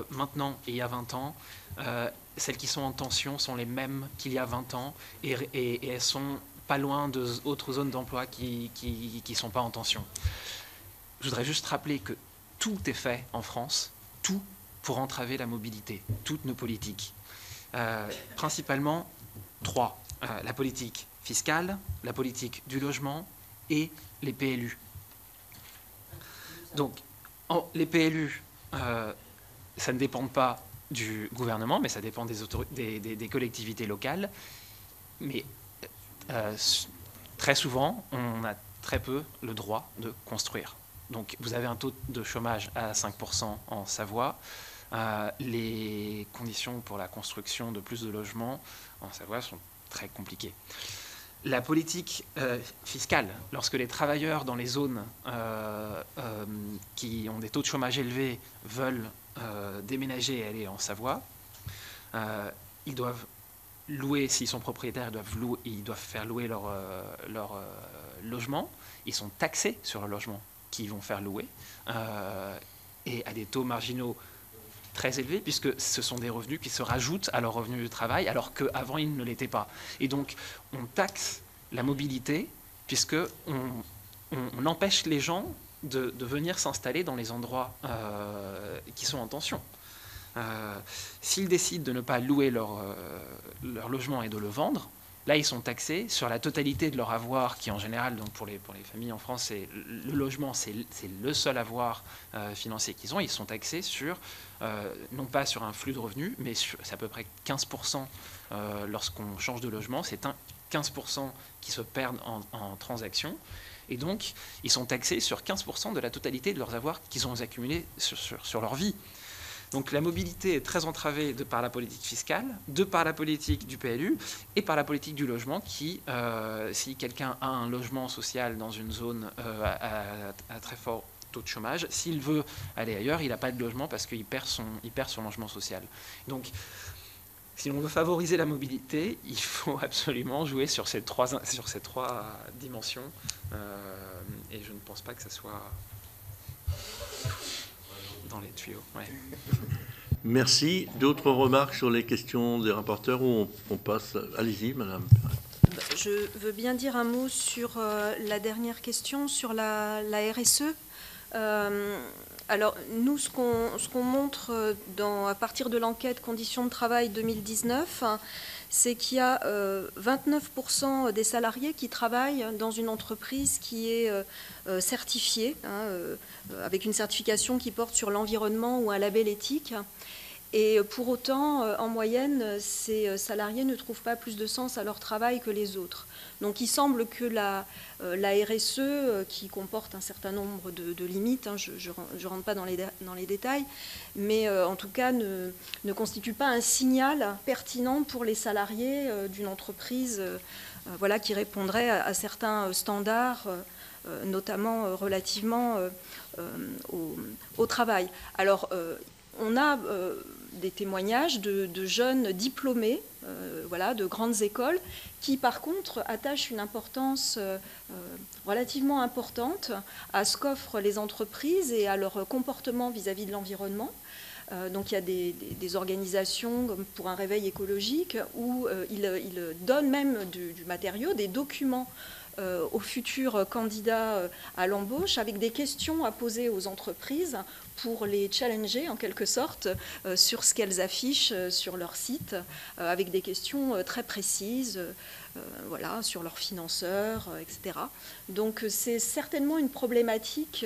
maintenant et il y a 20 ans, celles qui sont en tension sont les mêmes qu'il y a 20 ans et elles sont pas loin d'autres zones d'emploi qui ne sont pas en tension. Je voudrais juste rappeler que tout est fait en France, tout pour entraver la mobilité, toutes nos politiques. Principalement 3. La politique fiscale, la politique du logement et les PLU. Donc, les PLU, ça ne dépend pas du gouvernement, mais ça dépend des collectivités locales. Mais très souvent, on a très peu le droit de construire. Donc, vous avez un taux de chômage à 5% en Savoie. Les conditions pour la construction de plus de logements en Savoie sont très compliquées. La politique fiscale, lorsque les travailleurs dans les zones qui ont des taux de chômage élevés veulent déménager et aller en Savoie, ils doivent louer, s'ils sont propriétaires, ils doivent faire louer leur logement. Ils sont taxés sur le logement qu'ils vont faire louer et à des taux marginaux très élevés, puisque ce sont des revenus qui se rajoutent à leurs revenus du travail, alors qu'avant, ils ne l'étaient pas. Et donc, on taxe la mobilité, puisqu'on empêche les gens de venir s'installer dans les endroits qui sont en tension. S'ils décident de ne pas louer leur logement et de le vendre, là, ils sont taxés sur la totalité de leur avoir, qui en général, donc pour les familles en France, le logement, c'est le seul avoir financier qu'ils ont. Ils sont taxés sur, non pas sur un flux de revenus, mais c'est à peu près 15% lorsqu'on change de logement. C'est 15% qui se perdent en transactions. Et donc, ils sont taxés sur 15% de la totalité de leurs avoirs qu'ils ont accumulés sur leur vie. Donc la mobilité est très entravée de par la politique fiscale, de par la politique du PLU et par la politique du logement qui, si quelqu'un a un logement social dans une zone à très fort taux de chômage, s'il veut aller ailleurs, il n'a pas de logement parce qu'il perd son logement social. Donc si l'on veut favoriser la mobilité, il faut absolument jouer sur ces trois dimensions et je ne pense pas que ça soit dans les tuyaux. Ouais. Merci. D'autres remarques sur les questions des rapporteurs ou on passe? Allez-y, madame. Je veux bien dire un mot sur la dernière question, sur la RSE. Alors, nous, ce qu'on montre à partir de l'enquête Conditions de travail 2019, c'est qu'il y a 29% des salariés qui travaillent dans une entreprise qui est certifiée, avec une certification qui porte sur l'environnement ou un label éthique. Et pour autant, en moyenne, ces salariés ne trouvent pas plus de sens à leur travail que les autres. Donc il semble que la RSE, qui comporte un certain nombre de limites, je ne rentre pas dans les détails, mais en tout cas ne constitue pas un signal pertinent pour les salariés d'une entreprise voilà, qui répondrait à certains standards, notamment relativement au travail. Alors, on a des témoignages de jeunes diplômés, voilà, de grandes écoles, qui par contre attachent une importance relativement importante à ce qu'offrent les entreprises et à leur comportement vis-à-vis de l'environnement. Donc il y a des organisations comme pour un réveil écologique où ils donnent même du matériau, des documents aux futurs candidats à l'embauche avec des questions à poser aux entreprises pour les challenger en quelque sorte sur ce qu'elles affichent sur leur site, avec des questions très précises, voilà, sur leurs financeurs, etc. Donc c'est certainement une problématique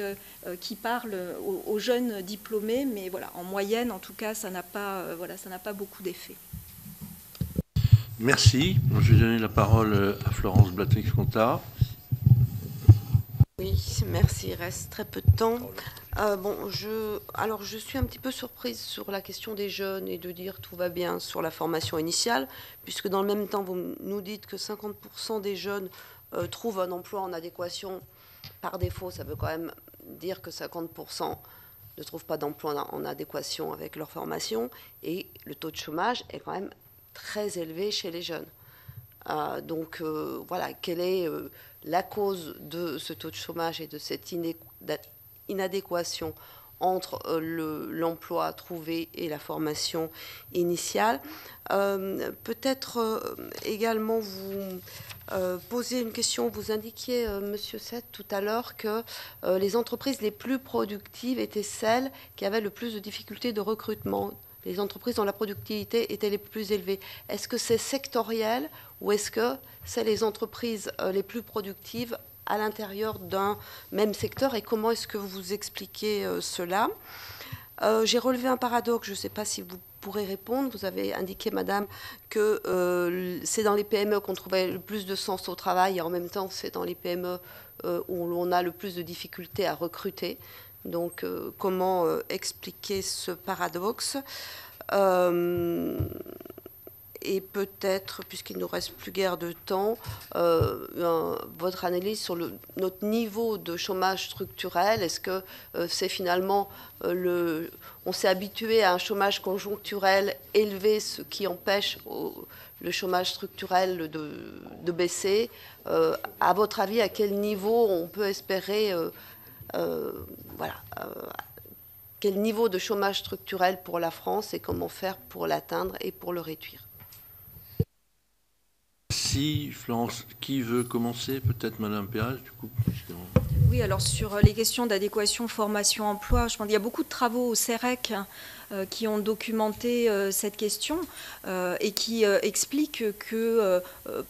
qui parle aux jeunes diplômés, mais voilà, en moyenne en tout cas ça n'a pas, voilà, ça n'a pas beaucoup d'effet. Merci. Je vais donner la parole à Florence Blatrix-Contat. Oui, merci. Il reste très peu de temps. Alors, je suis un petit peu surprise sur la question des jeunes et de dire tout va bien sur la formation initiale, puisque dans le même temps, vous nous dites que 50% des jeunes trouvent un emploi en adéquation. Par défaut, ça veut quand même dire que 50% ne trouvent pas d'emploi en adéquation avec leur formation, et le taux de chômage est quand même très élevé chez les jeunes. Donc, voilà, quelle est la cause de ce taux de chômage et de cette inadéquation entre l'emploi trouvé et la formation initiale. Peut-être également vous poser une question. Vous indiquiez, Monsieur Seth, tout à l'heure que les entreprises les plus productives étaient celles qui avaient le plus de difficultés de recrutement. Les entreprises dont la productivité était les plus élevées. Est-ce que c'est sectoriel ou est-ce que c'est les entreprises les plus productives à l'intérieur d'un même secteur, et comment est-ce que vous expliquez cela? J'ai relevé un paradoxe, je ne sais pas si vous pourrez répondre. Vous avez indiqué, madame, que c'est dans les PME qu'on trouvait le plus de sens au travail, et en même temps c'est dans les PME où on a le plus de difficultés à recruter. Donc comment expliquer ce paradoxe? Et peut-être, puisqu'il ne nous reste plus guère de temps, votre analyse sur notre niveau de chômage structurel. Est-ce que c'est finalement on s'est habitué à un chômage conjoncturel élevé, ce qui empêche le chômage structurel de baisser? À votre avis, à quel niveau on peut espérer voilà, quel niveau de chômage structurel pour la France et comment faire pour l'atteindre et pour le réduire? Merci, Florence. Qui veut commencer? Peut-être Madame Pérez, du coup. Oui, alors sur les questions d'adéquation formation-emploi, je pense qu'il y a beaucoup de travaux au CEREC qui ont documenté cette question et qui expliquent que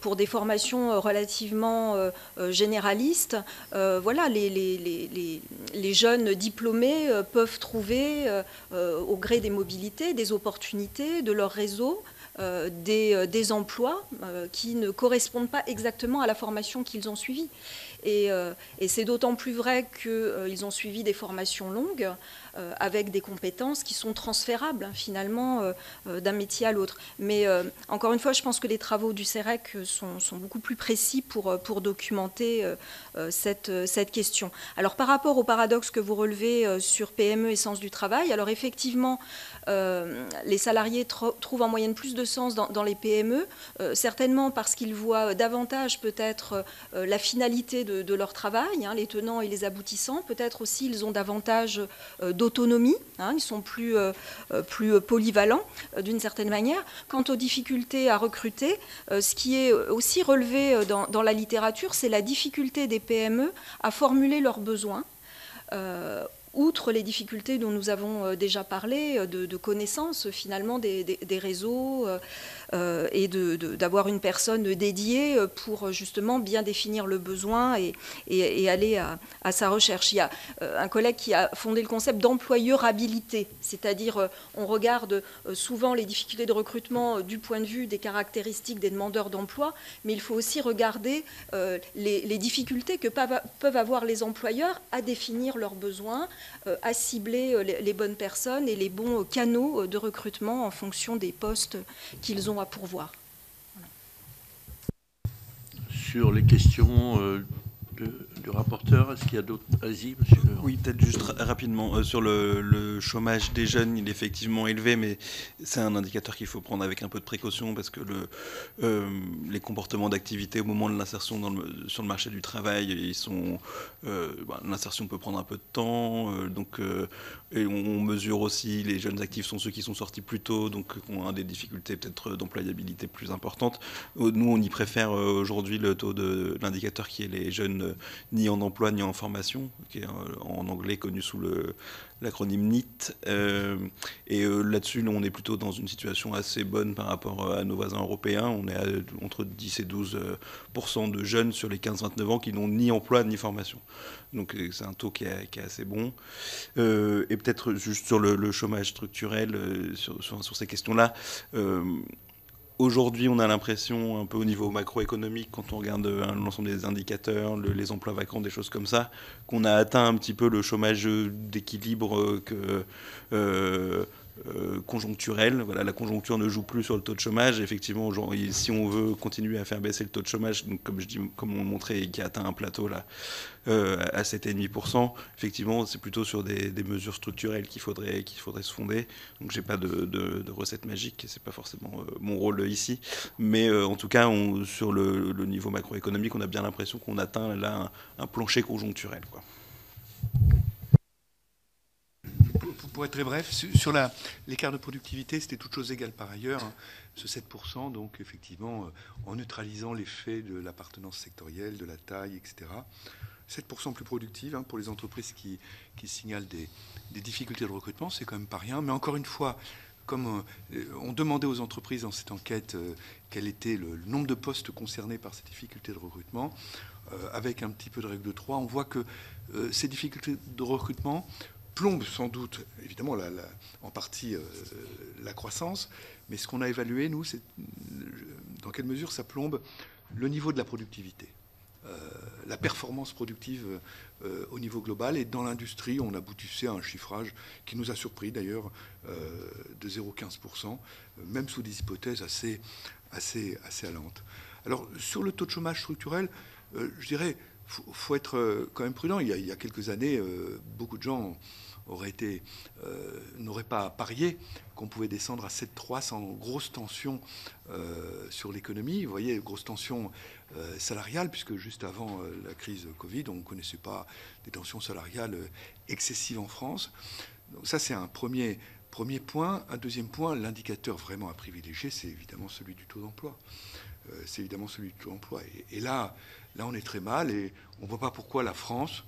pour des formations relativement généralistes, voilà, les jeunes diplômés peuvent trouver, au gré des mobilités, des opportunités de leur réseau, des emplois qui ne correspondent pas exactement à la formation qu'ils ont suivie. Et c'est d'autant plus vrai qu'ils ont suivi des formations longues avec des compétences qui sont transférables finalement d'un métier à l'autre. Mais encore une fois, je pense que les travaux du CEREC sont beaucoup plus précis pour documenter cette question. Alors par rapport au paradoxe que vous relevez sur PME et sens du travail, alors effectivement, les salariés trouvent en moyenne plus de sens dans les PME, certainement parce qu'ils voient davantage peut-être la finalité de leur travail, hein, les tenants et les aboutissants. Peut-être aussi ils ont davantage d'autonomie, hein, ils sont plus polyvalents d'une certaine manière. Quant aux difficultés à recruter, ce qui est aussi relevé dans la littérature, c'est la difficulté des PME à formuler leurs besoins. outre les difficultés dont nous avons déjà parlé, de connaissance finalement des réseaux et d'avoir une personne dédiée pour justement bien définir le besoin et aller à sa recherche. Il y a un collègue qui a fondé le concept d'employeurabilité, c'est-à-dire on regarde souvent les difficultés de recrutement du point de vue des caractéristiques des demandeurs d'emploi, mais il faut aussi regarder les difficultés que peuvent avoir les employeurs à définir leurs besoins, à cibler les bonnes personnes et les bons canaux de recrutement en fonction des postes qu'ils ont à pourvoir. Voilà. Sur les questions du rapporteur, est-ce qu'il y a d'autres? Allez-y, monsieur. Oui, peut-être juste rapidement. Sur le chômage des jeunes, il est effectivement élevé, mais c'est un indicateur qu'il faut prendre avec un peu de précaution parce que les comportements d'activité au moment de l'insertion sur le marché du travail, ils sont, l'insertion peut prendre un peu de temps. Et on mesure aussi, les jeunes actifs sont ceux qui sont sortis plus tôt, donc qui ont des difficultés peut-être d'employabilité plus importantes. Nous, on y préfère aujourd'hui le taux de l'indicateur qui est les jeunes ni en emploi ni en formation, qui est en anglais connu sous l'acronyme NEET. Là-dessus, on est plutôt dans une situation assez bonne par rapport à nos voisins européens. On est à entre 10 et 12% de jeunes sur les 15-29 ans qui n'ont ni emploi ni formation. Donc c'est un taux qui est assez bon. Et peut-être juste sur le chômage structurel, sur ces questions-là, aujourd'hui, on a l'impression, un peu au niveau macroéconomique, quand on regarde l'ensemble des indicateurs, les emplois vacants, des choses comme ça, qu'on a atteint un petit peu le chômage d'équilibre conjoncturel. Voilà, la conjoncture ne joue plus sur le taux de chômage. Effectivement, si on veut continuer à faire baisser le taux de chômage, donc comme on le montrait, qui a atteint un plateau là, à 7,5%, effectivement, c'est plutôt sur des mesures structurelles qu'il faudrait se fonder. Donc, j'ai pas de recette magique, c'est pas forcément mon rôle ici. Mais en tout cas, sur le niveau macroéconomique, on a bien l'impression qu'on atteint là un plancher conjoncturel, quoi. Pour être très bref, sur l'écart de productivité, c'était toute chose égale par ailleurs, hein, ce 7%, donc effectivement, en neutralisant l'effet de l'appartenance sectorielle, de la taille, etc. 7% plus productive, hein, pour les entreprises qui signalent des difficultés de recrutement, c'est quand même pas rien. Mais encore une fois, comme on demandait aux entreprises dans cette enquête quel était le nombre de postes concernés par ces difficultés de recrutement, avec un petit peu de règle de 3, on voit que ces difficultés de recrutement plombe sans doute, évidemment, en partie la croissance, mais ce qu'on a évalué, nous, c'est dans quelle mesure ça plombe le niveau de la productivité, la performance productive au niveau global. Et dans l'industrie, on aboutissait à un chiffrage qui nous a surpris, d'ailleurs, de 0,15%, même sous des hypothèses assez allantes. Alors, sur le taux de chômage structurel, je dirais, faut être quand même prudent. Il y a quelques années, beaucoup de gens n'auraient pas parié qu'on pouvait descendre à 7,3 sans grosse tension sur l'économie. Vous voyez, grosse tension salariale, puisque juste avant la crise Covid, on ne connaissait pas des tensions salariales excessives en France. Donc ça, c'est un premier point. Un deuxième point, l'indicateur vraiment à privilégier, c'est évidemment celui du taux d'emploi. Et là, on est très mal et on ne voit pas pourquoi la France,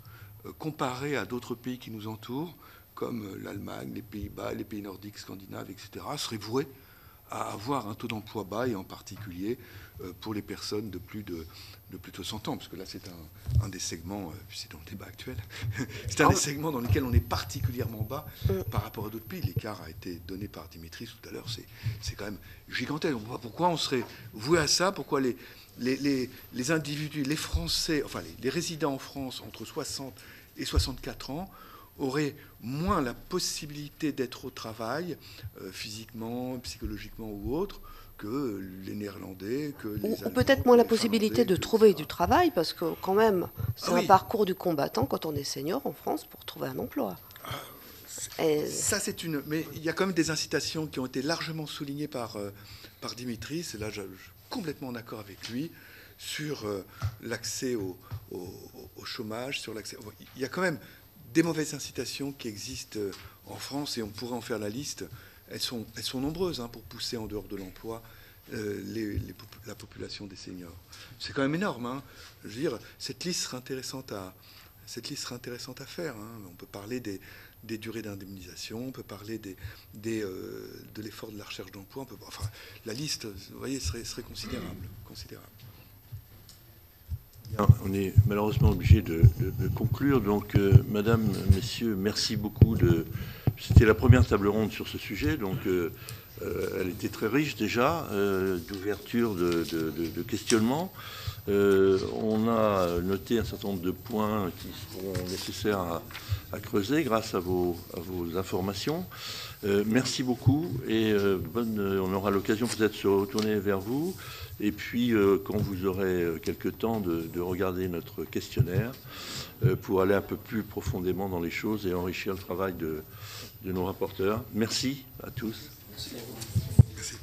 comparée à d'autres pays qui nous entourent, comme l'Allemagne, les Pays-Bas, les pays nordiques, scandinaves, etc., serait vouée à avoir un taux d'emploi bas, et en particulier pour les personnes de plus de 100 ans, parce que là c'est un des segments, c'est dans le débat actuel, c'est un des segments dans lesquels on est particulièrement bas par rapport à d'autres pays. L'écart a été donné par Dimitri tout à l'heure, c'est quand même gigantesque. On voit pourquoi on serait voué à ça, pourquoi les individus, les Français, enfin les résidents en France entre 60 et 64 ans auraient moins la possibilité d'être au travail, physiquement, psychologiquement ou autre, que les Néerlandais, que les Allemands, ou peut-être moins la les possibilité Finlandais, de trouver etc. du travail, parce que quand même, c'est un parcours du combattant quand on est senior en France pour trouver un emploi. Ça, c'est une... Mais il y a quand même des incitations qui ont été largement soulignées par Dimitri, c'est là je suis complètement en accord avec lui, sur l'accès au chômage, sur l'accès... Il y a quand même des mauvaises incitations qui existent en France, et on pourrait en faire la liste. Elles sont nombreuses pour pousser en dehors de l'emploi la population des seniors. C'est quand même énorme. Je veux dire, cette liste serait intéressante cette liste serait intéressante à faire. Hein. On peut parler des durées d'indemnisation, on peut parler de l'effort de la recherche d'emploi. Enfin, la liste, vous voyez, serait considérable. On est malheureusement obligé de conclure. Donc, Madame, Messieurs, merci beaucoup. C'était la première table ronde sur ce sujet. Donc, elle était très riche déjà, d'ouverture, de questionnement. On a noté un certain nombre de points qui seront nécessaires à creuser grâce à vos informations. Merci beaucoup et on aura l'occasion peut-être de se retourner vers vous. Et puis, quand vous aurez quelques temps de regarder notre questionnaire pour aller un peu plus profondément dans les choses et enrichir le travail de nos rapporteurs. Merci à tous. Merci.